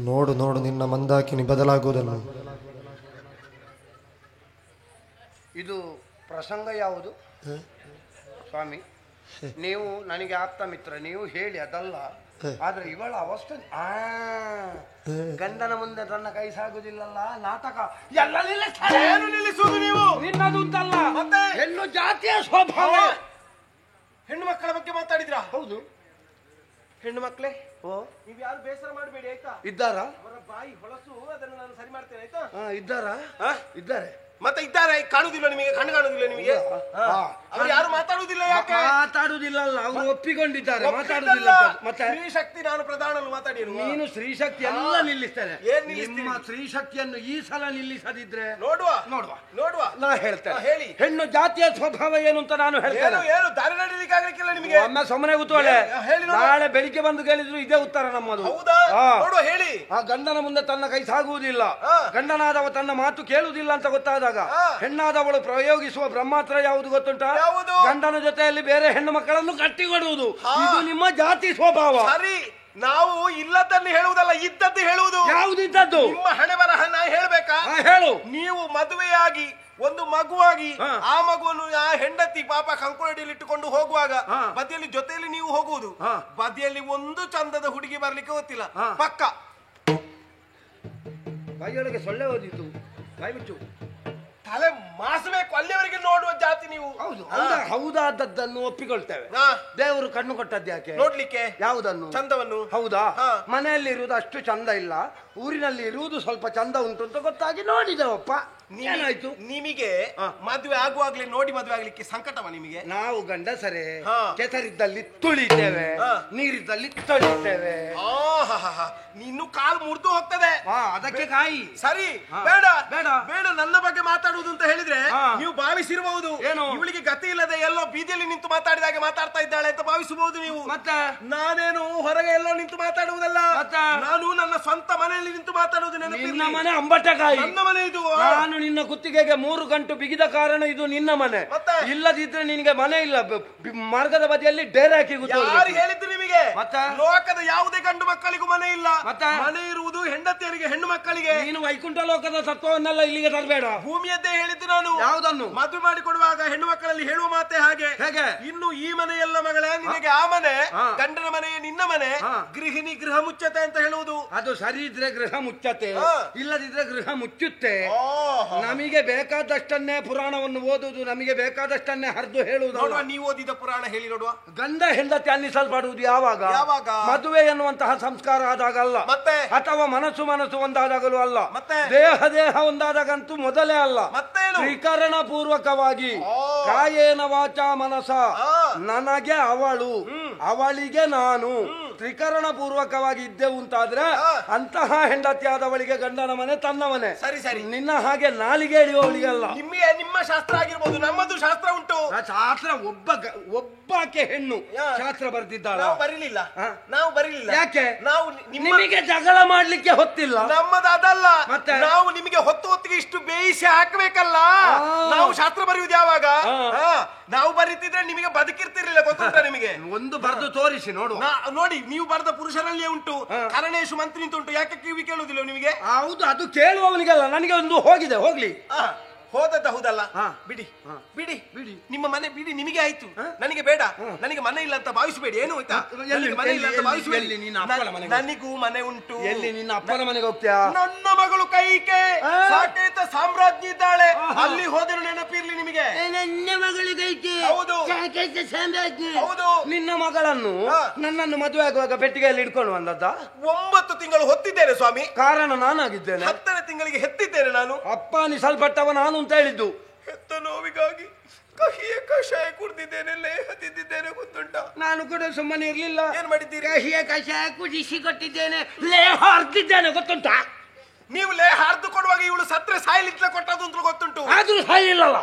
ನೋಡು ನೋಡು ನಿನ್ನ ಮಂದಾಕಿನಿ ಬದಲಾಗುವುದನ್ನು. ಇದು ಪ್ರಸಂಗ ಯಾವುದು ಸ್ವಾಮಿ? ನೀವು ನನಗೆ ಆಪ್ತ ಮಿತ್ರ, ನೀವು ಹೇಳಿ ಅದಲ್ಲ. ಆದ್ರೆ ಇವಳ ಅವಸ್ಥೆ ಗಂಡನ ಮುಂದೆ ತನ್ನ ಕೈ ಸಾಗುದಿಲ್ಲಲ್ಲ, ನಾಟಕ ಎಲ್ಲ ನಿಲ್ಲಿಸುವುದು ನೀವು. ನಿನ್ನದು ಅಂತಲ್ಲ, ಮತ್ತೆ ಹೆಣ್ಣು ಜಾತಿಯ ಸ್ವಭಾವ. ಹೆಣ್ಣು ಮಕ್ಕಳ ಬಗ್ಗೆ ಮಾತಾಡಿದ್ರ? ಹೌದು. ಹೆಣ್ಣು ಮಕ್ಕಳೇ, ನೀವು ಯಾರು ಬೇಸರ ಮಾಡಬೇಡಿ ಆಯ್ತಾ? ಇದ್ದಾರಾ? ಅವರ ಬಾಯಿ ಹೊಳಸು, ಅದನ್ನು ನಾನು ಸರಿ ಮಾಡ್ತೇನೆ ಆಯ್ತಾ? ಇದ್ದಾರಾ? ಇದ್ದಾರೆ. ಮತ್ತೆ ಇದ್ದಾರೆ, ಕಾಣುದಿಲ್ಲ ನಿಮಗೆ? ಕಣ್ಣು ಕಾಣುದಿಲ್ಲ ನಿಮಗೆ? ಅವ್ರು ಯಾರು ಮಾತಾಡುದಿಲ್ಲ? ಯಾಕೆ ಮಾತಾಡುದಿಲ್ಲ? ಅವರು ಒಪ್ಪಿಕೊಂಡಿದ್ದಾರೆ, ಮಾತಾಡುದಿಲ್ಲ. ಮತ್ತೆ ಸ್ತ್ರೀ ಶಕ್ತಿ ನಾನು ಪ್ರಧಾನ ಮಾತಾಡಿ. ನೀನು ಸ್ತ್ರೀ ಶಕ್ತಿ ಎಲ್ಲ ನಿಲ್ಲಿಸ್ತೇನೆ. ನಿಮ್ಮ ಸ್ತ್ರೀ ಶಕ್ತಿಯನ್ನು ಈ ಸಲ ನಿಲ್ಲಿಸದಿದ್ರೆ ನೋಡುವ ನಾ ಹೇಳ್ತೇನೆ. ಹೇಳಿ. ಹೆಣ್ಣು ಜಾತಿಯ ಸ್ವಭಾವ ಏನು ಅಂತ ನಾನು ಹೇಳ್ತೇನೆ. ಏನು ದಾರಿ ನಡೀಲಿಕ್ಕೆ ಆಗ್ಲಿಕ್ಕಿಲ್ಲ ನಿಮಗೆ? ಒಮ್ಮೆ ಸುಮ್ಮನೆ ಕೂತ್ಕೊಳ್ಳೆ. ನಾಳೆ ಬೆಳಿಗ್ಗೆ ಬಂದು ಕೇಳಿದ್ರು ಇದೇ ಉತ್ತರ ನಮ್ಮದು. ಹೌದಾ? ನೋಡುವ, ಹೇಳಿ. ಆ ಗಂಡನ ಮುಂದೆ ತನ್ನ ಕೈ ಸಾಗುವುದಿಲ್ಲ, ಗಂಡನಾದವ ತನ್ನ ಮಾತು ಕೇಳುವುದಿಲ್ಲ ಅಂತ ಗೊತ್ತಾದಾಗ ಹೆಣ್ಣಾದವಳು ಪ್ರಯೋಗಿಸುವ ಬ್ರಹ್ಮಾಸ್ತ್ರ ಯಾವುದು ಗೊತ್ತುಂಟ? ಗಂಡನ ಜೊತೆಯಲ್ಲಿ ಬೇರೆ ಹೆಣ್ಣು ಮಕ್ಕಳನ್ನು ಕಟ್ಟಿಕೊಡುವುದು. ಇದು ನಿಮ್ಮ ಜಾತಿ ಸ್ವಭಾವ. ಸರಿ, ನಾವು ಇಲ್ಲದನ್ನು ಹೇಳುವುದಲ್ಲ, ಇದ್ದದ್ದು ಹೇಳುವುದು. ಯಾವುದಿದ್ದದ್ದು? ನಿಮ್ಮ ಹಣೆ ಬರಹ ನಾ ಹೇಳ್ಬೇಕಾ? ಹೇಳು. ನೀವು ಮದುವೆಯಾಗಿ ಒಂದು ಮಗುವಾಗಿ ಆ ಮಗುವನ್ನು ಆ ಹೆಂಡತಿ ಪಾಪ ಕಂಕುಳಡಿಯಲ್ಲಿ ಇಟ್ಟುಕೊಂಡು ಹೋಗುವಾಗ ಬದಿಯಲ್ಲಿ ಜೊತೆಯಲ್ಲಿ ನೀವು ಹೋಗುವುದು, ಬದಿಯಲ್ಲಿ ಒಂದು ಚಂದದ ಹುಡುಗಿ ಬರ್ಲಿಕ್ಕೆ ಗೊತ್ತಿಲ್ಲ, ಪಕ್ಕ ಬಾಯಿಯೊಳಗೆ ಸೊಳ್ಳೆ ಓದಿತ್ತು, ಬಾಯಿ ಬಿಟ್ಟು ತಲೆ ಮಾಸಬೇಕು ಅಲ್ಲಿವರೆಗೆ ನೋಡುವ ಜಾತಿ ನೀವು. ಹೌದು, ಹೌದಾದದ್ದನ್ನು ಒಪ್ಪಿಕೊಳ್ತೇವೆ. ದೇವರು ಕಣ್ಣು ಕೊಟ್ಟದ್ದು ಯಾಕೆ? ನೋಡ್ಲಿಕ್ಕೆ. ಯಾವುದನ್ನು? ಚಂದವನ್ನು. ಹೌದಾ? ಮನೆಯಲ್ಲಿ ಇರುವುದು ಅಷ್ಟು ಚಂದ ಇಲ್ಲ, ಊರಿನಲ್ಲಿ ಇರುವುದು ಸ್ವಲ್ಪ ಚಂದ ಉಂಟು ಅಂತ ಗೊತ್ತಾಗಿ ನೋಡಿದೆವಪ್ಪ. ಏನಾಯ್ತು? ನಿಮಗೆ ಮದುವೆ ಆಗುವಾಗ್ಲೇ ನೋಡಿ ಮದುವೆ ಆಗ್ಲಿಕ್ಕೆ ಸಂಕಟವ ನಿಮಗೆ? ನಾವು ಗಂಡಸರೇ ಕೆಸರಿದ್ದಲ್ಲಿ ತುಳಿತೇವೆ, ನೀರಿದ್ದಲ್ಲಿ ತೊಳಿತೇವೆ. ಇನ್ನು ಕಾಲು ಮುರಿದು ಹೋಗ್ತದೆ, ಅದಕ್ಕೆ ಕಾಯಿ. ಸರಿ, ಬೇಡ ಬೇಡ ಬೇಡ. ನನ್ನ ಬಗ್ಗೆ ಮಾತಾಡುವುದು ಅಂತ ಹೇಳಿದ್ರೆ ನೀವು ಭಾವಿಸಿರಬಹುದು ಏನು, ಇವಳಿಗೆ ಗತಿ ಇಲ್ಲದೆ ಎಲ್ಲೋ ಬೀದಿಯಲ್ಲಿ ನಿಂತು ಮಾತಾಡಿದಾಗೆ ಮಾತಾಡ್ತಾ ಇದ್ದಾಳೆ ಅಂತ ಭಾವಿಸಬಹುದು ನೀವು. ಮತ್ತೆ ನಾನೇನು ಹೊರಗೆ ಎಲ್ಲೋ ನಿಂತು ಮಾತಾಡುವುದಲ್ಲ, ನಾನು ನನ್ನ ಸ್ವಂತ ಮನೆಯಲ್ಲಿ ನಿಂತು ಮಾತಾಡುವುದು. ನಿನ್ನ ಮನೆ ಅಂಬಟಕಾಯಿ, ನನ್ನ ಮನೆ ಇದು. ನಾನು ನಿನ್ನ ಕುತ್ತಿಗೆಗೆ 3 ಗಂಟು ಬಿಗಿದ ಕಾರಣ ಇದು ನಿನ್ನ ಮನೆ. ಇಲ್ಲದಿದ್ರೆ ನಿನಗೆ ಮನೆ ಇಲ್ಲ, ಮಾರ್ಗದ ಬದಿಯಲ್ಲಿ ಡೇರೆ ಹಾಕಿ. ಯಾರು ಹೇಳಿದ್ದು ನಿಮಗೆ? ಮತ್ತೆ ಲೋಕದ ಯಾವುದೇ ಗಂಡು ಮಕ್ಕಳಿಗೂ ಮನೆ ಇಲ್ಲ. ಮನೆ ಇರುವುದು ಹೆಂಡತಿಯರಿಗೆ, ಹೆಣ್ಣು ಮಕ್ಕಳಿಗೆ. ನೀನು ವೈಕುಂಠ ಲೋಕದ ಸತ್ವವನ್ನೆಲ್ಲ ಇಲ್ಲಿಗೆ ತರಬೇಡ. ಭೂಮಿಯದ್ದೇ ಹೇಳಿದ್ದು ನಾನು. ಯಾವುದನ್ನು? ಮದುವೆ ಮಾಡಿಕೊಡುವಾಗ ಹೆಣ್ಣು ಮಕ್ಕಳಲ್ಲಿ ಹೇಳುವ ಮಾತೆ ಹಾಗೆ. ಹೇಗೆ? ಇನ್ನು ಈ ಮನೆಯೆಲ್ಲ ಮಗಳೇ ನಿನಗೆ ಆ ಮನೆ, ಗಂಡನ ಮನೆ ನಿನ್ನ ಮನೆ, ಗೃಹಿಣಿ ಗೃಹ ಮುಚ್ಚತೆ ಅಂತ ಹೇಳುವುದು. ಅದು ಸರಿ ಇದ್ರೆ ಗೃಹ ಮುಚ್ಚತೆ, ಇಲ್ಲದಿದ್ರೆ ಗೃಹ ಮುಚ್ಚುತ್ತೆ. ನಮಗೆ ಬೇಕಾದಷ್ಟನ್ನೇ ಪುರಾಣವನ್ನು ಓದುವುದು, ನಮಗೆ ಬೇಕಾದಷ್ಟನ್ನೇ ಹರಿದು ಹೇಳುವುದು. ನೀವು ಓದಿದ ಪುರಾಣ ಹೇಳಿ ನೋಡುವ. ಗಂಡ ಹೆಂಡತಿ ಅನ್ನಿಸಲ್ಪಡುವುದು ಯಾವಾಗ? ಮದುವೆ ಎನ್ನುವಂತಹ ಸಂಸ್ಕಾರ ಆದಾಗಲ್ಲ, ಮತ್ತೆ ಅಥವಾ ಮನಸ್ಸು ಒಂದಾದಾಗಲೂ ಅಲ್ಲ, ಮತ್ತೆ ದೇಹ ಒಂದಾದಾಗಂತೂ ಮೊದಲೇ ಅಲ್ಲ. ತ್ರಿಕರಣ ಪೂರ್ವಕವಾಗಿ ಕಾಯೇನ ವಾಚ ಮನಸ, ನನಗೆ ಅವಳು, ಅವಳಿಗೆ ನಾನು, ತ್ರಿಕರಣ ಪೂರ್ವಕವಾಗಿ ಇದ್ದೆವು ಅಂತಾದ್ರೆ ಅಂತಹ ಹೆಂಡತಿಯಾದವಳಿಗೆ ಗಂಡನ ಮನೆ ತನ್ನ ಮನೆ. ಸರಿ ಸರಿ. ನಿನ್ನ ಹಾಗೆ ನಾಲಿಗೆ ಎಳೆಯುವವಳಿಗಲ್ಲ. ನಿಮ್ಮ ಶಾಸ್ತ್ರ ಆಗಿರ್ಬೋದು, ನಮ್ಮದು ಶಾಸ್ತ್ರ ಉಂಟು. ಶಾಸ್ತ್ರ ಒಬ್ಬಾಕೆ ಹೆಣ್ಣು ಶಾಸ್ತ್ರ ಬರ್ದಿದ್ದಾಳ. ನಾವು ಬರಲಿಲ್ಲ. ಯಾಕೆ? ನಾವು ನಿಮಗೆ ಜಗಳ ಮಾಡ್ಲಿಕ್ಕೆ ಹೊತ್ತಿಲ್ಲ. ನಮ್ಮದು ಅದಲ್ಲ. ಮತ್ತೆ ನಾವು ನಿಮಗೆ ಹೊತ್ತಿಗೆ ಇಷ್ಟು ಬೇಯಿಸಿ ಹಾಕಬೇಕಲ್ಲ. ನಾವು ಶಾಸ್ತ್ರ ಬರೆಯುವುದು ಯಾವಾಗ? ನಾವು ಬರೀತಿದ್ರೆ ನಿಮಗೆ ಬದುಕಿರ್ತಿರ್ಲಿಲ್ಲ. ಗೊತ್ತುಂಟ ನಿಮಗೆ? ಒಂದು ಬರೆದು ತೋರಿಸಿ ನೋಡು. ನೋಡಿ, ನೀವು ಬರೆದ ಪುರುಷರಲ್ಲಿಯೇ ಉಂಟು, ಕರಣೇಶು ಮಂತ್ರಿ ಅಂತ ಉಂಟು. ಯಾಕೆ ಕಿವಿ ಕೇಳುವುದಿಲ್ಲ ನಿಮಗೆ? ಹೌದು, ಅದು ಕೇಳುವವನಿಗಲ್ಲ. ನನಗೆ ಒಂದು ಹೋಗಿದೆ, ಹೋಗ್ಲಿ. ಹೋದದ್ದ ಹೌದಲ್ಲ, ಬಿಡಿ ಬಿಡಿ ಬಿಡಿ. ನಿಮ್ಮ ಮನೆ ಬಿಡಿ, ನಿಮಗೆ ಆಯ್ತು, ನನಗೆ ಬೇಡ. ನನಗೆ ಮನೆ ಇಲ್ಲ ಅಂತ ಭಾವಿಸಬೇಡಿ. ಏನು ಆಯ್ತಾ? ಮನೆ ಇಲ್ಲ ಅಂತ ಭಾವಿಸಬೇಡಿ. ನನಗೂ ಮನೆ ಉಂಟು. ಎಲ್ಲಿ ನಿನ್ನ ಅಪ್ಪನ ಮನೆಗೆ ಹೋಗ್ತೀಯಾ? ನನ್ನ ಮಗಳು ಕೈಕೆ ಸಾಕೇತ ಸಾಮ್ರಾಜ್ಞಿ ಇದ್ದಾಳೆ, ಅಲ್ಲಿ ಹೋದರೂ ನೆನಪಿರ್ಲಿ ನಿಮಗೆ. ನನ್ನ ಮಗಳು ಕೈಕೆ? ಹೌದು, ಸಾಮ್ರಾಜ್ಞಿ. ಹೌದು. ನಿನ್ನ ಮಗಳನ್ನು ನನ್ನನ್ನು ಮದುವೆ ಆಗುವಾಗ ಪೆಟ್ಟಿಗೆಯಲ್ಲಿ ಇಟ್ಕೊಂಡು ಬಂದದ್ದ? 9 ತಿಂಗಳು ಹೊತ್ತಿದ್ದೇನೆ ಸ್ವಾಮಿ. ಕಾರಣ ನಾನಾಗಿದ್ದೇನೆ. 10ನೇ ತಿಂಗಳಿಗೆ ಹೆತ್ತಿದ್ದೇನೆ ನಾನು. ಅಪ್ಪ ನಿಸಲ್ಪಟ್ಟವ ನಾನು ಅಂತ ಹೇಳಿದ್ದು. ಹೆತ್ತ ನೋವಿಗಾಗಿ ಕಹಿಯ ಕಷಾಯ ಕುಡಿದಿದ್ದೇನೆ, ಲೇಹ ತಿದ್ದಿದ್ದೇನೆ. ಗೊತ್ತುಂಟ? ನಾನು ಕೂಡ ಸುಮ್ಮನೆ ಇರ್ಲಿಲ್ಲ. ಏನ್ ಮಾಡಿದ್ದೀರಿ? ಕಹಿಯ ಕಷಾಯ ಕುದಿಸಿ ಕೊಟ್ಟಿದ್ದೇನೆ, ಲೇಹ ಹರಿದಿದ್ದೇನೆ. ಗೊತ್ತುಂಟ? ನೀವು ಲೇಹ ಹರಿದು ಕೊಡುವಾಗ ಇವಳು ಸತ್ರೆ ಸಾಯ್ಲಿಕ್ಕೆ ಕೊಟ್ಟದ್ದು ಅಂತ ಗೊತ್ತುಂಟು. ಆದ್ರೂ ಸಾಯಿಲ್ಲಲ್ಲ.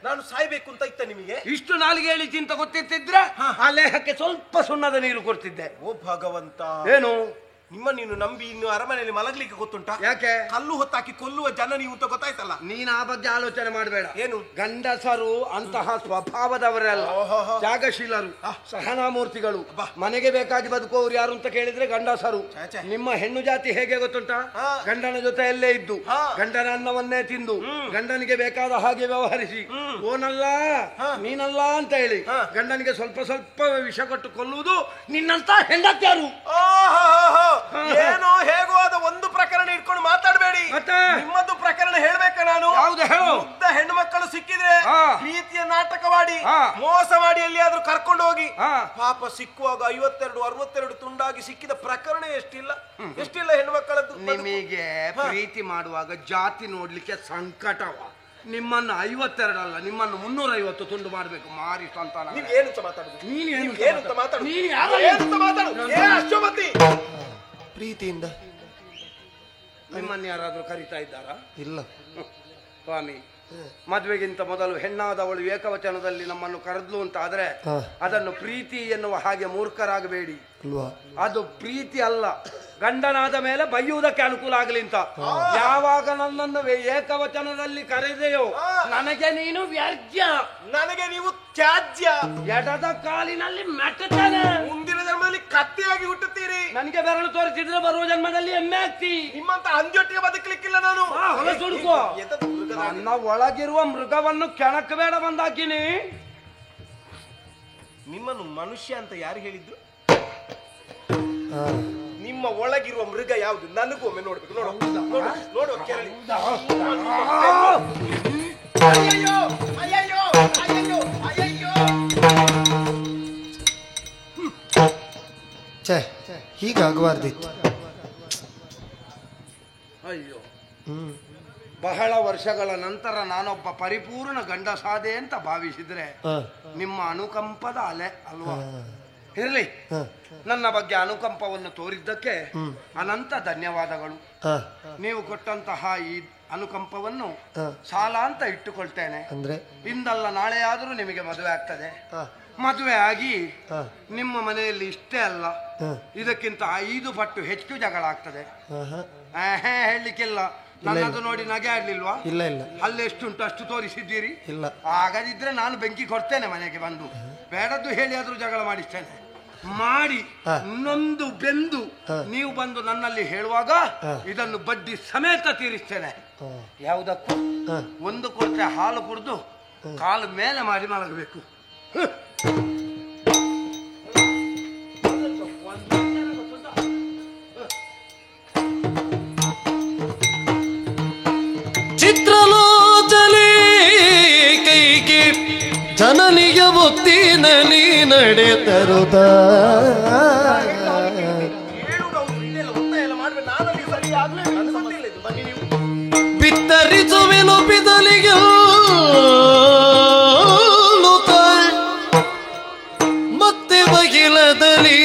ನಾನು ಸಾಯ್ಬೇಕು ಅಂತ ಇತ್ತ ನಿಮಗೆ? ಇಷ್ಟು ನಾಲಿಗೆ ಹೇಳಿ ಚಿಂತ ಗೊತ್ತಿತ್ತಿದ್ರೆ ಆ ಲೇಹಕ್ಕೆ ಸ್ವಲ್ಪ ಸುಣ್ಣದ ನೀರು ಕೊಡ್ತಿದ್ದೆ. ಓ ಭಗವಂತ, ಏನು ನೀನು ನಂಬಿ ಇನ್ನು ಅರಮನೆಯಲ್ಲಿ ಮಲಗಲಿಕ್ಕೆ ಗೊತ್ತುಂಟ? ಯಾಕೆ? ಕಲ್ಲು ಹೊತ್ತಾಕಿ ಕೊಲ್ಲುವ ಜನ ನೀವು ಅಂತ ಗೊತ್ತಾಯ್ತಲ್ಲ. ನೀನ್ ಆ ಬಗ್ಗೆ ಆಲೋಚನೆ ಮಾಡಬೇಡ. ಏನು? ಗಂಡಸರು ಅಂತಹ ಸ್ವಭಾವದವರೆಲ್ಲ, ತ್ಯಾಗಶೀಲರು, ಸಹನಾಮೂರ್ತಿಗಳು. ಮನೆಗೆ ಬೇಕಾಗಿ ಬದುಕುವವರು ಯಾರು ಅಂತ ಕೇಳಿದ್ರೆ ಗಂಡಸರು. ನಿಮ್ಮ ಹೆಣ್ಣು ಜಾತಿ ಹೇಗೆ ಗೊತ್ತುಂಟ? ಗಂಡನ ಜೊತೆಯಲ್ಲೇ ಇದ್ದು, ಗಂಡನ ಅನ್ನವನ್ನೇ ತಿಂದು, ಗಂಡನಿಗೆ ಬೇಕಾದ ಹಾಗೆ ವ್ಯವಹರಿಸಿ, ಓನಲ್ಲ ನೀನಲ್ಲ ಅಂತ ಹೇಳಿ ಗಂಡನಿಗೆ ಸ್ವಲ್ಪ ಸ್ವಲ್ಪ ವಿಷ ಕೊಟ್ಟು ಕೊಲ್ಲುವುದು ನಿನ್ನಂತ ಹೆಂಡತಿಯರು. ಏನೋ ಹೇಗೋ ಅದ ಒಂದು ಪ್ರಕರಣ ಇಟ್ಕೊಂಡು ಮಾತಾಡಬೇಡಿ. ನಿಮ್ಮದು ಪ್ರಕರಣ ಹೇಳ್ಬೇಕ ನಾನು? ಮುಗ್ಧ ಹೆಣ್ಣು ಮಕ್ಕಳು ಸಿಕ್ಕಿದ್ರೆ ಪ್ರೀತಿಯ ನಾಟಕವಾಡಿ ಮೋಸ ಮಾಡಿ ಎಲ್ಲಿಯಾದ್ರೂ ಕರ್ಕೊಂಡು ಹೋಗಿ ಪಾಪ ಸಿಕ್ಕುವಾಗ 52 62 ತುಂಡಾಗಿ ಸಿಕ್ಕಿದ ಪ್ರಕರಣ ಎಷ್ಟಿಲ್ಲ ಹೆಣ್ಣು ಮಕ್ಕಳದ್ದು. ನಿಮಗೆ ಪ್ರೀತಿ ಮಾಡುವಾಗ ಜಾತಿ ನೋಡ್ಲಿಕ್ಕೆ ಸಂಕಟವ. ನಿಮ್ಮನ್ನು 52 ಅಲ್ಲ, ನಿಮ್ಮನ್ನು 350 ತುಂಡು ಮಾಡ್ಬೇಕು. ಮಾರಿ ಸಂತಾನ. ನೀನು ಏನು ಮಾತಾಡುದು? ಅಶ್ವಮತಿ, ಪ್ರೀತಿಯಿಂದ ನಿಮ್ಮನ್ನು ಯಾರಾದ್ರೂ ಕರೀತಾ ಇದ್ದಾರಾ? ಇಲ್ಲ ಸ್ವಾಮಿ. ಮದುವೆಗಿಂತ ಮೊದಲು ಹೆಣ್ಣಾದವಳು ಏಕವಚನದಲ್ಲಿ ನಮ್ಮನ್ನು ಕರೆದ್ಲು ಅಂತ ಆದ್ರೆ ಅದನ್ನು ಪ್ರೀತಿ ಎನ್ನುವ ಹಾಗೆ ಮೂರ್ಖರಾಗಬೇಡಿ. ಅದು ಪ್ರೀತಿ ಅಲ್ಲ. ಗಂಡನಾದ ಮೇಲೆ ಬೈಯುವುದಕ್ಕೆ ಅನುಕೂಲ ಆಗಲಿ ಅಂತ. ಯಾವಾಗ ನನ್ನನ್ನು ಏಕವಚನದಲ್ಲಿ ಕರೆದೆಯೋ ನನಗೆ ನೀನು ವ್ಯಾಜ್ಯ, ನನಗೆ ನೀವು ತ್ಯಾಜ್ಯ. ಎಡದ ಕಾಲಿನಲ್ಲಿ ಮೆಟ್ಟುತ್ತಾನೆ. ಮುಂದಿನ ಜನ್ಮದಲ್ಲಿ ಕತ್ತೆಯಾಗಿ ಹುಟ್ಟುತ್ತೀರಿ. ನನಗೆ ಬೆರಳು ತೋರಿಸಿದ್ರೆ ಬರುವ ಜನ್ಮದಲ್ಲಿ ಎಮ್ಮೆ ಆಗ್ತಿ. ನಿಮ್ಮಂತ ಅಂಜೊಟ್ಟಿಗೆ ಬದುಕಲಿಕ್ಕಿಲ್ಲ ನಾನು. ಹುಡುಕೋ, ನನ್ನ ಒಳಗಿರುವ ಮೃಗವನ್ನು ಕೆಣಕಬೇಡ ಬಂದಾಕಿನಿ. ನಿಮ್ಮನ್ನು ಮನುಷ್ಯ ಅಂತ ಯಾರು ಹೇಳಿದ್ದು? ನಿಮ್ಮ ಒಳಗಿರುವ ಮೃಗ ಯಾವುದು? ನನಗೂ ಒಮ್ಮೆ ನೋಡ್ಬೇಕು. ನೋಡುವ ಕೇರಳಿ. ಅಯ್ಯಯ್ಯೋ ಅಯ್ಯಯ್ಯೋ ಅಯ್ಯಯ್ಯೋ ಅಯ್ಯಯ್ಯೋ. ಹೀಗಾಗಬಾರ್ದಿತ್ತು. ಅಯ್ಯೋ, ಬಹಳ ವರ್ಷಗಳ ನಂತರ ನಾನೊಬ್ಬ ಪರಿಪೂರ್ಣ ಗಂಡಸಾದೆ ಅಂತ ಭಾವಿಸಿದ್ರೆ ನಿಮ್ಮ ಅನುಕಂಪದ ಅಲೆ ಅಲ್ವಾ? ಇರಲಿ, ನನ್ನ ಬಗ್ಗೆ ಅನುಕಂಪವನ್ನು ತೋರಿದ್ದಕ್ಕೆ ಅನಂತ ಧನ್ಯವಾದಗಳು. ನೀವು ಕೊಟ್ಟಂತಹ ಈ ಅನುಕಂಪವನ್ನು ಸಾಲ ಅಂತ ಇಟ್ಟುಕೊಳ್ತೇನೆ. ಅಂದ್ರೆ ಇಂದಲ್ಲ ನಾಳೆ ಆದರೂ ನಿಮಗೆ ಮದುವೆ ಆಗ್ತದೆ. ಮದುವೆ ಆಗಿ ನಿಮ್ಮ ಮನೆಯಲ್ಲಿ ಇಷ್ಟೇ ಅಲ್ಲ, ಇದಕ್ಕಿಂತ 5 ಪಟ್ಟು ಹೆಚ್ಚು ಜಗಳ ಆಗ್ತದೆ. ಹೇಳಲಿಕ್ಕಿಲ್ಲ. ನನ್ನದು ನೋಡಿ ನಗೆ ಆಡ್ಲಿಲ್ವಾ? ಇಲ್ಲ ಇಲ್ಲ. ಅಲ್ಲಿ ಎಷ್ಟುಂಟು ಅಷ್ಟು ತೋರಿಸಿದ್ದೀರಿ. ಇಲ್ಲ, ಹಾಗಾದಿದ್ರೆ ನಾನು ಬೆಂಕಿ ಕೊಡ್ತೇನೆ ಮನೆಗೆ ಬಂದು. ಬೇಡದ್ದು ಹೇಳಿ ಆದ್ರೂ ಜಗಳ ಮಾಡಿಸ್ತೇನೆ. ಮಾಡಿ ನೊಂದು ಬೆಂದು ನೀವು ಬಂದು ನನ್ನಲ್ಲಿ ಹೇಳುವಾಗ ಇದನ್ನು ಬಡ್ಡಿ ಸಮೇತ ತೀರಿಸ್ತೇನೆ. ಯಾವುದಕ್ಕೂ ಒಂದು ಕೊರತೆ ಹಾಲು ಕುಡಿದು ಕಾಲು ಮೇಲೆ ಮಾಡಿ ಮಲಗಬೇಕು. ಚಿತ್ರಲೋಚನೆ ಕೈಗೆ ಜನನಿಗೆ ಮುತ್ತಿನ ನೀ ನಡೆ ತರುತ್ತ ಬಿತ್ತರಿಸುವೆನು ಬಿದಲಿಗೆ ಮತ್ತೆ ಬಗಿಲದಲ್ಲಿ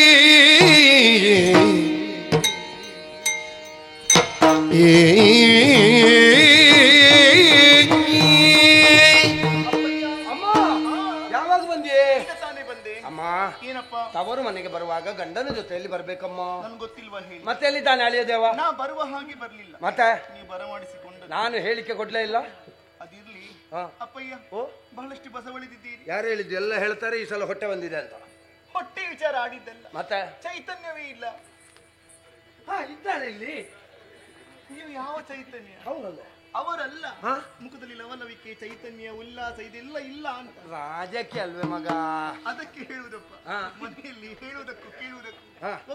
ತವರು ಮನೆಗೆ ಬರುವಾಗ ಗಂಡನ ಜೊತೆಯಲ್ಲಿ ಬರ್ಬೇಕಮ್ಮ. ನನ್ಗೆ ಗೊತ್ತಿಲ್ವಾ ಹೇಳಿ? ಮತ್ತೆ ಎಲ್ಲಿದ್ದಾನೆ ಅಳಿಯ ದೇವ? ನಾ ಬರುವ ಹಾಗೆ ಬರ್ಲಿಲ್ಲ. ಮತ್ತೆ ನೀ ಬರಮಾಡಿಸಿಕೊಂಡು ನಾನು ಹೇಳಿಕೆ ಕೊಡ್ಲೇ ಇಲ್ಲ. ಅದಿರ್ಲಿ ಅಪ್ಪಯ್ಯ, ಬಹಳಷ್ಟು ಬಸವಳಿದಿದ್ದೀರಿ. ಯಾರು ಹೇಳಿದ್ದು? ಎಲ್ಲ ಹೇಳ್ತಾರೆ ಈ ಸಲ ಹೊಟ್ಟೆ ಬಂದಿದೆ ಅಂತ. ಹೊಟ್ಟೆ ವಿಚಾರ ಆಡಿದ್ದಲ್ಲ, ಮತ್ತೆ ಚೈತನ್ಯವೇ ಇಲ್ಲ. ಇದ್ದಾಳೆ ಇಲ್ಲಿ. ನೀವು ಯಾವ ಚೈತನ್ಯ? ಹೌದಲ್ಲ, ಅವರಲ್ಲ. ಮುಖದಲ್ಲಿ ಲವಲವಿಕೆ, ಚೈತನ್ಯ, ಉಲ್ಲಾಸ ಇದೆಲ್ಲ ಇಲ್ಲ ಅಂತ. ರಾಜಕ್ಕೆ ಅಲ್ವೇ ಮಗ? ಅದಕ್ಕೆ ಹೇಳುದಪ್ಪ, ಮನೆಯಲ್ಲಿ ಹೇಳುವುದಕ್ಕೂ ಕೇಳುವುದಕ್ಕೂ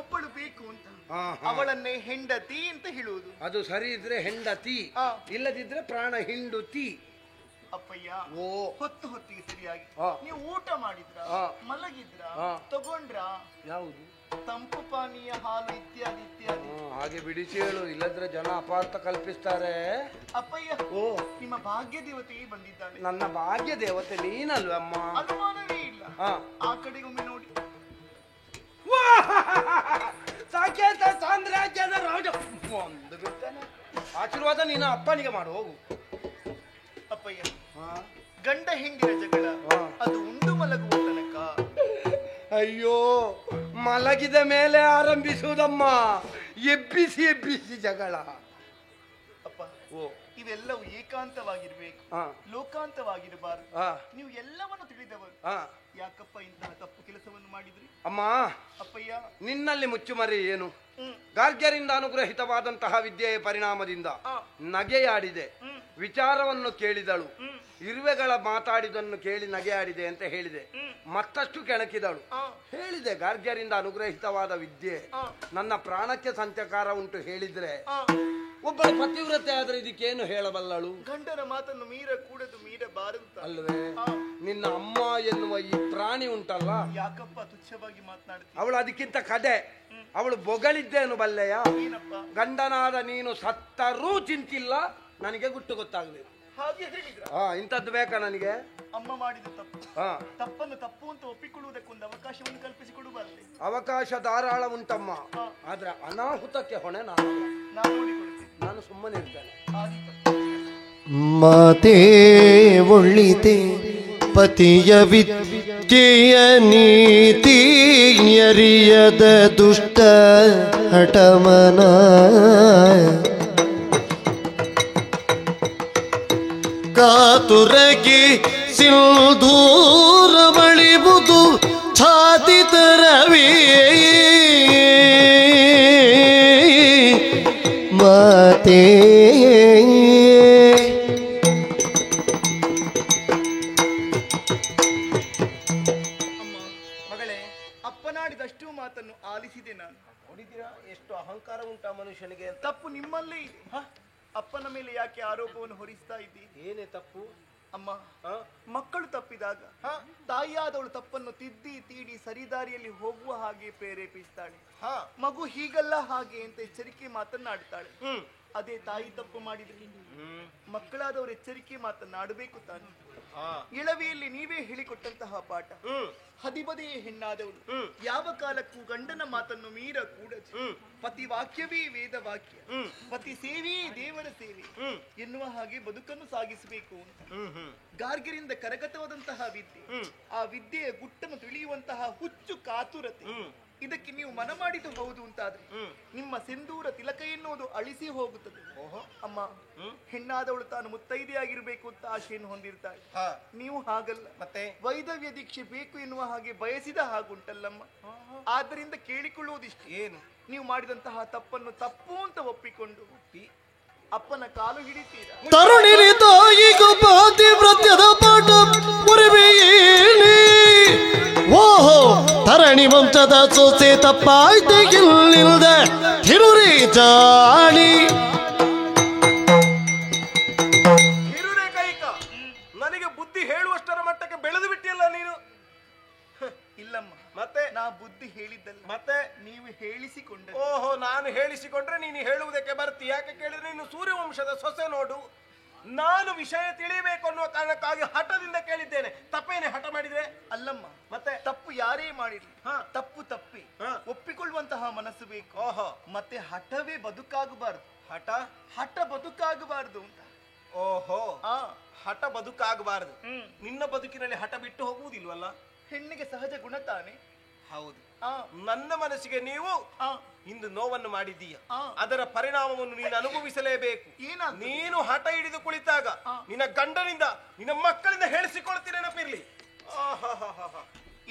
ಒಬ್ಬಳು ಬೇಕು ಅಂತ. ಅವಳನ್ನೇ ಹೆಂಡತಿ ಅಂತ ಹೇಳುವುದು. ಅದು ಸರಿ ಇದ್ರೆ ಹೆಂಡತಿ, ಇಲ್ಲದಿದ್ರೆ ಪ್ರಾಣ ಹಿಂಡುತಿ. ಅಪ್ಪಯ್ಯ, ಹೊತ್ತು ಹೊತ್ತಿಗೆ ಸರಿಯಾಗಿ ನೀವು ಊಟ ಮಾಡಿದ್ರ, ಮಲಗಿದ್ರ, ತಗೊಂಡ್ರ? ಯಾವುದು? ತಂಪು ಪಾನೀಯ, ಹಾಲು ಇತ್ಯಾದಿ ಇತ್ಯಾದಿ. ಹಾಗೆ ಬಿಡಿಸಿ ಹೇಳು, ಇಲ್ಲದ್ರೆ ಜನ ಅಪಾರ್ಥ ಕಲ್ಪಿಸ್ತಾರೆ. ಅಪ್ಪಯ್ಯ, ನಿಮ್ಮ ಭಾಗ್ಯ ದೇವತೆ ಬಂದಿದ್ದಾಳೆ. ನನ್ನ ಭಾಗ್ಯ ದೇವತೆ ನೀನಲ್ವಮ್ಮ? ಅನುಮಾನವೇ ಇಲ್ಲ. ಆ ಕಡೆಗೆ ಒಮ್ಮೆ ನೋಡಿ. ಸಾಕೇತ ಸಾಮ್ರಾಜ್ಯದ ರಾಜ ಒಂದು ಬಿಡ್ತಾನೆ. ಆಶೀರ್ವಾದ ನೀನು ಅಪ್ಪನಿಗೆ ಮಾಡು, ಹೋಗು. ಅಪ್ಪಯ್ಯ, ಗಂಡ ಹೆಂಡಿನ ಜಗಳ ಅದು ಉಂಡು ಮಲಗುವ ತನಕ. ಅಯ್ಯೋ, ಮಲಗಿದ ಮೇಲೆ ಆರಂಭಿಸುವುದಮ್ಮ, ಎಬ್ಬಿಸಿ ಎಬ್ಬಿಸಿ ಜಗಳ. ಅಪ್ಪ, ಇವೆಲ್ಲವೂ ಏಕಾಂತವಾಗಿರ್ಬೇಕು, ಲೋಕಾಂತವಾಗಿರಬಾರದು. ನೀವು ಎಲ್ಲವನ್ನು ತಿಳಿದವರು, ಯಾಕಪ್ಪ ಇಂತಹ ತಪ್ಪು ಕೆಲಸವನ್ನು ಮಾಡಿದ್ರಿ? ಅಮ್ಮ, ಅಪ್ಪಯ್ಯ, ನಿನ್ನಲ್ಲಿ ಮುಚ್ಚುಮರಿ ಏನು? ಗಾರ್ಗ್ಯರಿಂದ ಅನುಗ್ರಹಿತವಾದಂತಹ ವಿದ್ಯೆಯ ಪರಿಣಾಮದಿಂದ ನಗೆಯಾಡಿದೆ, ವಿಚಾರವನ್ನು ಕೇಳಿದಳು, ಇರುವೆಗಳ ಮಾತಾಡಿದನ್ನು ಕೇಳಿ ನಗೆಯಾಡಿದೆ ಅಂತ ಹೇಳಿದೆ. ಮತ್ತಷ್ಟು ಕೆಣಕಿದಳು. ಹೇಳಿದೆ, ಗಾರ್ಗ್ಯರಿಂದ ಅನುಗ್ರಹಿತವಾದ ವಿದ್ಯೆ ನನ್ನ ಪ್ರಾಣಕ್ಕೆ ಸಂಚಕಾರ ಉಂಟು ಹೇಳಿದ್ರೆ ಒಬ್ಬಳ ಪತಿವ್ರತೆ ಆದ್ರೆ ಇದಕ್ಕೇನು ಹೇಳಬಲ್ಲಳು? ಗಂಡನ ಮಾತನ್ನು ಮೀರ ಕೂಡದು, ಮೀರಬಾರದು ಅಲ್ವೇ? ನಿನ್ನ ಅಮ್ಮ ಎನ್ನುವ ಈ ಪ್ರಾಣಿ ಉಂಟಲ್ಲ, ಯಾಕಪ್ಪ ತುಚ್ಛವಾಗಿ ಮಾತನಾಡ್ತೀನಿ? ಅವಳು ಅದಕ್ಕಿಂತ ಕಡೆ. ಅವಳು ಬೊಗಳಿದ್ದೇನು ಬಲ್ಲೆಯ? ಗಂಡನಾದ ನೀನು ಸತ್ತರೂ ಚಿಂತಿಲ್ಲ, ನನಗೆ ಗುಟ್ಟು ಗೊತ್ತಾಗಬೇಕು. ಹಾಗೆ ಹೇಳಿದ್ರ? ಇಂಥದ್ದು ಬೇಕಾ ನನಗೆ? ಅಮ್ಮ ಮಾಡಿದ ತಪ್ಪು, ತಪ್ಪನ್ನು ತಪ್ಪು ಅಂತ ಒಪ್ಪಿಕೊಳ್ಳುವುದಕ್ಕೊಂದು ಅವಕಾಶವನ್ನು ಕಲ್ಪಿಸಿಕೊಡಬಾರದೆ? ಅವಕಾಶ ಧಾರಾಳ ಉಂಟಮ್ಮ, ಆದ್ರೆ ಅನಾಹುತಕ್ಕೆ ಹೊಣೆ ನಾನು ನೋಡಿಕೊಳ್ತೀನಿ. ನಾನು ಸುಮ್ಮನೆ ಇರ್ತೇನೆ. ಮಾತೇ ಒಳ್ಳಿತೆ ಪತಿಯ ವಿದ್ಯೆಯ ನೀತಿ ಅರಿಯದ ದುಷ್ಟ ಹಠಮನ ಕಾತುರಗೆ ಸಿಂಧೂರ ಬಳಿಬುದು ಛಾತಿ ತರವೇ ಮಾತೇ. ಮಗಳೇ, ಅಪ್ಪನಾಡಿದಷ್ಟು ಮಾತನ್ನು ಆಲಿಸಿದೆ ನಾನು. ನೋಡಿದ್ದೀರಾ ಎಷ್ಟು ಅಹಂಕಾರ ಉಂಟಾ ಮನುಷ್ಯನಿಗೆ? ತಪ್ಪು ನಿಮ್ಮಲ್ಲೇ ಇದೆ. ಅಪ್ಪನ ಮೇಲೆ ಯಾಕೆ ಆರೋಪವನ್ನು ಹೊರಿಸ್ತಾ ಇದ್ದೀರಿ? ಏನೇ ತಪ್ಪು? ಅಮ್ಮ, ಮಕ್ಕಳು ತಪ್ಪಿದಾಗ ತಾಯಿಯಾದವಳು ತಪ್ಪನ್ನು ತಿದ್ದಿ ತೀಡಿ ಸರಿದಾರಿಯಲ್ಲಿ ಹೋಗುವ ಹಾಗೆ ಪ್ರೇರೇಪಿಸ್ತಾಳೆ. ಮಗು ಹೀಗಲ್ಲ ಹಾಗೆ ಅಂತ ಎಚ್ಚರಿಕೆ ಮಾತನ್ನಾಡ್ತಾಳೆ. ಅದೇ ತಾಯಿ ತಪ್ಪು ಮಾಡಿದ್ರೆ ಮಕ್ಕಳಾದವರು ಎಚ್ಚರಿಕೆ ಮಾತನ್ನಾಡಬೇಕು ತಾನೆ. ಇಳವಿಯಲ್ಲಿ ನೀವೇ ಹೇಳಿಕೊಟ್ಟಂತಹ ಪಾಠ, ಹದಿಬದೆಯೇ ಹೆಣ್ಣಾದವಳು ಯಾವ ಕಾಲಕ್ಕೂ ಗಂಡನ ಮಾತನ್ನು ಮೀರಕೂಡದು. ಪತಿ ವಾಕ್ಯವೇ ವೇದ ವಾಕ್ಯ, ಪತಿ ಸೇವೆಯೇ ದೇವರ ಸೇವೆ ಎನ್ನುವ ಹಾಗೆ ಬದುಕನ್ನು ಸಾಗಿಸಬೇಕು ಅಂತ. ಗಾರ್ಗರಿಂದ ಕರಗತವಾದಂತಹ ವಿದ್ಯೆ, ಆ ವಿದ್ಯೆಯ ಗುಟ್ಟನ್ನು ತಿಳಿಯುವಂತಹ ಹುಚ್ಚು ಕಾತುರತೆ, ಇದಕ್ಕೆ ನೀವು ಮನ ಮಾಡಿದ್ದು ಹೌದು ಅಂತಾದ್ರೆ ನಿಮ್ಮ ಸಿಂಧೂರ ತಿಲಕ ಎನ್ನುವುದು ಅಳಿಸಿ ಹೋಗುತ್ತದೆ. ಅಮ್ಮ, ಹೆಣ್ಣಾದವಳು ತಾನು ಮುತ್ತೈದೆಯಾಗಿರ್ಬೇಕು ಅಂತ ಆಶೆಯನ್ನು ಹೊಂದಿರ್ತಾಳೆ. ನೀವು ಹಾಗಲ್ಲ, ಮತ್ತೆ ವೈದವ್ಯ ದೀಕ್ಷೆ ಬೇಕು ಎನ್ನುವ ಹಾಗೆ ಬಯಸಿದ ಹಾಗುಂಟಲ್ಲಮ್ಮ. ಆದ್ದರಿಂದ ಕೇಳಿಕೊಳ್ಳುವುದಿಷ್ಟು, ಏನು ನೀವು ಮಾಡಿದಂತಹ ತಪ್ಪನ್ನು ತಪ್ಪು ಅಂತ ಒಪ್ಪಿಕೊಂಡು ಅಪ್ಪನ ಕಾಲು ಹಿಡಿತೀರಾ? ತರುಣಿರಿ ತಾಯಿಗೂ ಪಾತಿವ್ರತ್ಯದ ಪಾಠ ಮುರಿಬೇಯೇನೆ. ಓಹೋ, ತರಣಿ ವಂಶದ ಸೊಸೆ ತಪ್ಪಾಯ್ತೆ ಇಲ್ಲಿಲ್ದೆ ಹಿರುರಿ ಜಾಣಿ. ಹಿರುರೆ ಕೈಕ, ನನಗೆ ಬುದ್ಧಿ ಹೇಳುವಷ್ಟರ ಮಟ್ಟಕ್ಕೆ ಬೆಳೆದು ಬಿಟ್ಟಿಲ್ಲ ನೀನು. ಇಲ್ಲಮ್ಮ, ಮತ್ತೆ ನಾ ಬುದ್ಧಿ ಹೇಳಿದ್ದಲ್ಲ, ಮತ್ತೆ ನೀವು ಹೇಳಿಸಿಕೊಂಡ. ಓಹೋ, ನಾನು ಹೇಳಿಸಿಕೊಂಡ್ರೆ ನೀನು ಹೇಳುವುದಕ್ಕೆ ಬರ್ತಿ. ಯಾಕೆ ಕೇಳಿದ್ರೆ ನೀನು ಸೂರ್ಯವಂಶದ ಸೊಸೆ ನೋಡು. ನಾನು ವಿಷಯ ತಿಳಿಯಬೇಕು ಅನ್ನುವ ಕಾರಣಕ್ಕಾಗಿ ಹಠದಿಂದ ಕೇಳಿದ್ದೇನೆ. ತಪ್ಪೇನೆ ಹಠ ಮಾಡಿದ್ರೆ? ಅಲ್ಲಮ್ಮ, ಮತ್ತೆ ತಪ್ಪು ಯಾರೇ ಮಾಡಿರ್ಲಿ ತಪ್ಪು ತಪ್ಪಿ ಒಪ್ಪಿಕೊಳ್ಳುವಂತಹ ಮನಸ್ಸು ಬೇಕು. ಓಹೋ, ಮತ್ತೆ ಹಠವೇ ಬದುಕಾಗಬಾರ್ದು. ಹಠ ಬದುಕಾಗಬಾರ್ದು ಅಂತ. ಓಹೋ, ಹಠ ಬದುಕಾಗಬಾರದು. ನಿನ್ನ ಬದುಕಿನಲ್ಲಿ ಹಠ ಬಿಟ್ಟು ಹೋಗುವುದಿಲ್ವಲ್ಲ? ಹೆಣ್ಣಿಗೆ ಸಹಜ ಗುಣ ತಾನೆ. ಹೌದು. ನನ್ನ ಮನಸ್ಸಿಗೆ ನೀವು ಇಂದು ನೋವನ್ನು ಮಾಡಿದ್ದೀಯ, ಅದರ ಪರಿಣಾಮವನ್ನು ನೀನು ಅನುಭವಿಸಲೇಬೇಕು. ನೀನು ಹಠ ಹಿಡಿದು ಕುಳಿತಾಗ ನಿನ್ನ ಗಂಡನಿಂದ ನಿನ್ನ ಮಕ್ಕಳಿಂದ ಹೇಳಿಸಿಕೊಳ್ತೀರ ನೆನಪಿರ್ಲಿ.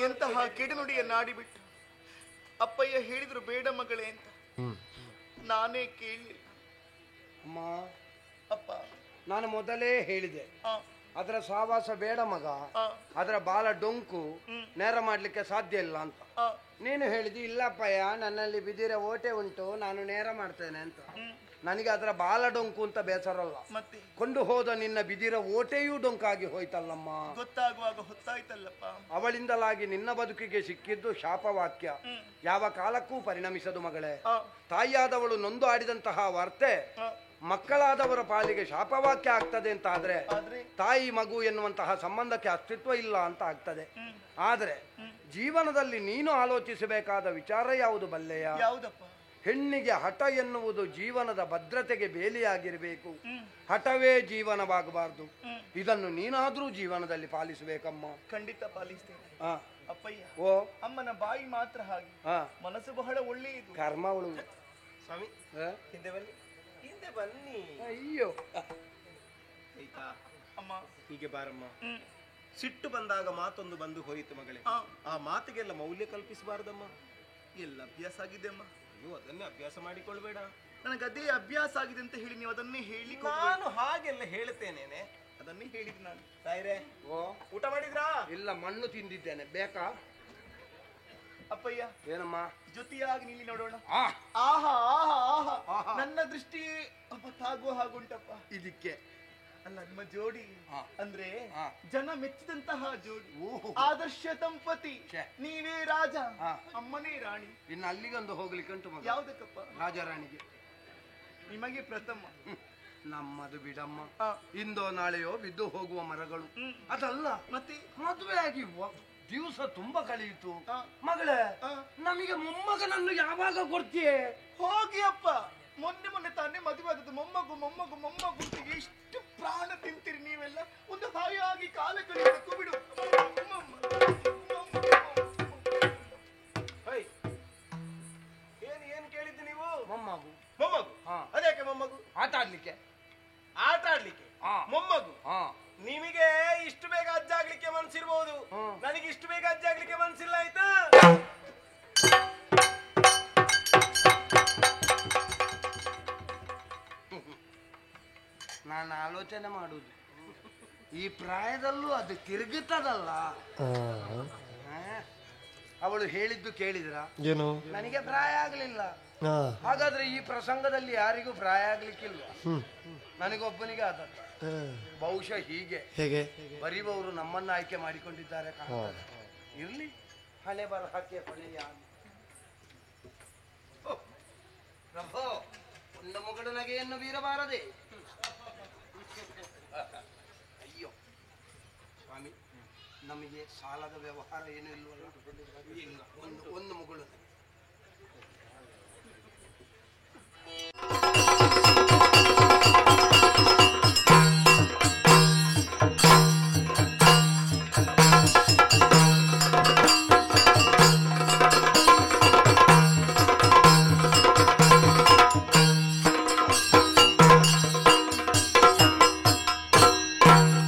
ಎಂತಹ ಕೆಡುನುಡಿಯನ್ನಾಡಿಬಿಟ್ಟು ಅಪ್ಪಯ್ಯ ಹೇಳಿದ್ರು ಬೇಡ ಮಗಳೇ ಅಂತ. ನಾನೇ ಕೇಳಲಿಲ್ಲ. ಅಮ್ಮ, ಅಪ್ಪ, ನಾನು ಮೊದಲೇ ಹೇಳಿದೆ ಅದರ ಸಹವಾಸ ಬೇಡ ಮಗ, ಅದರ ಬಾಲ ಡೊಂಕು ನೇರ ಮಾಡ್ಲಿಕ್ಕೆ ಸಾಧ್ಯ ಇಲ್ಲ ಅಂತ. ನೀನು ಹೇಳಿದಿ ಇಲ್ಲಪ್ಪಯ್ಯ, ನನ್ನಲ್ಲಿ ಬಿದಿರ ಓಟೆ ಉಂಟು, ನಾನು ನೇರ ಮಾಡ್ತೇನೆ ಅಂತ. ನನಗೆ ಅದರ ಬಾಲ ಡೊಂಕು ಅಂತ ಬೇಸರಲ್ಲ, ಮತ್ತೆ ಕೊಂಡು ಹೋದ ನಿನ್ನ ಬಿದಿರ ಓಟೆಯೂ ಡೊಂಕಾಗಿ ಹೋಯ್ತಲ್ಲಮ್ಮ. ಗೊತ್ತಾಗುವಾಗ ಹೊತ್ತಾಯ್ತಲ್ಲಪ್ಪ. ಅವಳಿಂದಲಾಗಿ ನಿನ್ನ ಬದುಕಿಗೆ ಸಿಕ್ಕಿದ್ದು ಶಾಪವಾಕ್ಯ, ಯಾವ ಕಾಲಕ್ಕೂ ಪರಿಣಮಿಸದು ಮಗಳೇ. ತಾಯಿಯಾದವಳು ನೊಂದು ಆಡಿದಂತಹ ವಾರ್ತೆ ಮಕ್ಕಳಾದವರ ಪಾಲಿಗೆ ಶಾಪವಾಕ್ಯ ಆಗ್ತದೆ ಅಂತ ಆದ್ರೆ ತಾಯಿ ಮಗು ಎನ್ನುವಂತಹ ಸಂಬಂಧಕ್ಕೆ ಅಸ್ತಿತ್ವ ಇಲ್ಲ ಅಂತ ಆಗ್ತದೆ. ಆದ್ರೆ ಜೀವನದಲ್ಲಿ ನೀನು ಆಲೋಚಿಸಬೇಕಾದ ವಿಚಾರ ಯಾವುದು ಬಲ್ಲೆಯ? ಯಾವುದಪ್ಪ? ಹೆಣ್ಣಿಗೆ ಹಠ ಎನ್ನುವುದು ಜೀವನದ ಭದ್ರತೆಗೆ ಬೇಲಿಯಾಗಿರಬೇಕು, ಹಠವೇ ಜೀವನವಾಗಬಾರ್ದು. ಇದನ್ನು ನೀನಾದ್ರೂ ಜೀವನದಲ್ಲಿ ಪಾಲಿಸಬೇಕಮ್ಮ. ಖಂಡಿತ ಪಾಲಿಸ್ತೇನೆ ಅಪ್ಪಯ್ಯ. ಓ, ಅಮ್ಮನ ಬಾಯಿ ಮಾತ್ರ ಹಾಗೆ, ಮನಸ್ಸು ಬಹಳ ಒಳ್ಳೆಯದು. ಕರ್ಮ ಅವಳು. ಸ್ವಾಮಿ, ಹಿಂದೆ ಬನ್ನಿ, ಹಿಂದೆ ಬನ್ನಿ. ಅಯ್ಯೋ ಆಯ್ತಾ ಅಮ್ಮ, ಹೀಗೆ ಬಾರಮ್ಮ. ಸಿಟ್ಟು ಬಂದಾಗ ಮಾತೊಂದು ಬಂದು ಹೋಯಿತು ಮಗಳೇ, ಆ ಮಾತಿಗೆಲ್ಲ ಮೌಲ್ಯ ಕಲ್ಪಿಸಬಾರದಮ್ಮ. ಎಲ್ಲ ಅಭ್ಯಾಸ ಆಗಿದೆ ಅಮ್ಮ. ನೀವು ಅದನ್ನೇ ಅಭ್ಯಾಸ ಮಾಡಿಕೊಳ್ಬೇಡ. ನನಗೆ ಅದೇ ಅಭ್ಯಾಸ ಆಗಿದೆ ಅಂತ ಹೇಳಿ ನೀವು ಅದನ್ನೇ ಹೇಳಿ. ನಾನು ಹಾಗೆಲ್ಲ ಹೇಳ್ತೇನೇನೆ, ಅದನ್ನೇ ಹೇಳಿದ್ ನಾನು. ತಾಯಿರೇ, ಓ ಊಟ ಮಾಡಿದ್ರಾ? ಇಲ್ಲ, ಮಣ್ಣು ತಿಂದಿದ್ದೇನೆ. ಬೇಕಾ? ಅಪ್ಪಯ್ಯ, ಏನಮ್ಮ? ಜೊತೆಯಾಗಿ ನಿಲ್ಲಿ ನೋಡೋಣ. ಆಹಾ ಆಹಾ ಆಹಾ, ನನ್ನ ದೃಷ್ಟಿ ತಾಗುವ ಹಾಗುಂಟಪ್ಪ. ಇದಕ್ಕೆ ಅಲ್ಲ, ನಿಮ್ಮ ಜೋಡಿ ಅಂದ್ರೆ ಜನ ಮೆಚ್ಚಿದಂತಹ ಜೋಡಿ, ಆದರ್ಶ ದಂಪತಿ. ನೀವೇ ರಾಜ, ಅಮ್ಮನೇ ರಾಣಿ. ಇನ್ನು ಅಲ್ಲಿಗೊಂದು ಹೋಗ್ಲಿಕ್ಕೆ ಉಂಟು ಮಗ. ಯಾವುದಕ್ಕಪ್ಪ? ರಾಜಾರಾಣಿಗೆ. ನಿಮಗೆ ಪ್ರಥಮ. ನಮ್ಮದು ಬಿಡಮ್ಮ, ಇಂದೋ ನಾಳೆಯೋ ಬಿದ್ದು ಹೋಗುವ ಮರಗಳು. ಅದಲ್ಲ, ಮತ್ತೆ ಮದುವೆ ಆಗಿ ದಿವಸ ತುಂಬಾ ಕಳೆಯಿತು ಮಗಳೇ. ನಮಗೆ ಮೊಮ್ಮಗನನ್ನು ಯಾವಾಗ ಕೊಡ್ತೀಯೇ? ಹೋಗಿ ಅಪ್ಪ, ಮೊನ್ನೆ ತಾನೇ ಮದುವೆ ಆದದ್ದು. ಮೊಮ್ಮಗು ಮೊಮ್ಮಗು ಮೊಮ್ಮಗು ಅಂತ ಎಷ್ಟು ಪ್ರಾಣ ತಿಂತೀರಿ ನೀವೆಲ್ಲ. ಒಂದು ಹಾಯಾಗಿ ಕಾಲ ಕಳೆಯಬೇಕು ಬಿಡು. ಏನ್ ಕೇಳಿದ್ದು ನೀವು? ಮೊಮ್ಮಗು. ಮೊಮ್ಮಗು? ಅದ್ಯಾಕೆ ಮೊಮ್ಮಗು? ಆಟ ಆಡ್ಲಿಕ್ಕೆ. ಆಟ ಆಡ್ಲಿಕ್ಕೆ ಮೊಮ್ಮಗು? ನಿಮಗೆ ಇಷ್ಟು ಬೇಗ ಅಜ್ಜಾಗ್ಲಿಕ್ಕೆ ಮನ್ಸಿರ್ಬಹುದು, ನನಗೆ ಇಷ್ಟು ಬೇಗ ಅಜ್ಜಾಗ್ಲಿಕ್ಕೆ ಮನ್ಸಿಲ್ಲ. ಆಯ್ತಾ? ನಾನು ಆಲೋಚನೆ ಮಾಡುದು ಈ ಪ್ರಾಯದಲ್ಲೂ ಅದು ತಿರುಗುತ್ತದಲ್ಲ. ಅವಳು ಹೇಳಿದ್ದು ಕೇಳಿದ್ರ? ಏನು? ನನಗೆ ಪ್ರಾಯ ಆಗ್ಲಿಲ್ಲ. ಹಾಗಾದ್ರೆ ಈ ಪ್ರಸಂಗದಲ್ಲಿ ಯಾರಿಗೂ ಪ್ರಾಯ ಆಗ್ಲಿಕ್ಕಿಲ್ವ? ನನಗೊಬ್ಬನಿಗೆ ಆದದ್ದು. ಬಹುಶಃ ಹೀಗೆ ಹೇಗೆ ಬರೀಬವರು ನಮ್ಮನ್ನ ಆಯ್ಕೆ ಮಾಡಿಕೊಂಡಿದ್ದಾರೆ ಕಾಣ್ತದೆ. ಇರ್ಲಿ, ಹಣೆ ಬರಹಕ್ಕೆ ಹೊಣೆಯ ಪ್ರಭೋ, ಒಂದು ಮುಗಡು ನಗೆಯನ್ನು ಬೀರಬಾರದೆ. ಅಯ್ಯೋ ಸ್ವಾಮಿ, ನಮಗೆ ಸಾಲದ ವ್ಯವಹಾರ ಏನು ಇಲ್ವಲ್ಲ. ಒಂದು ಮುಗುಳು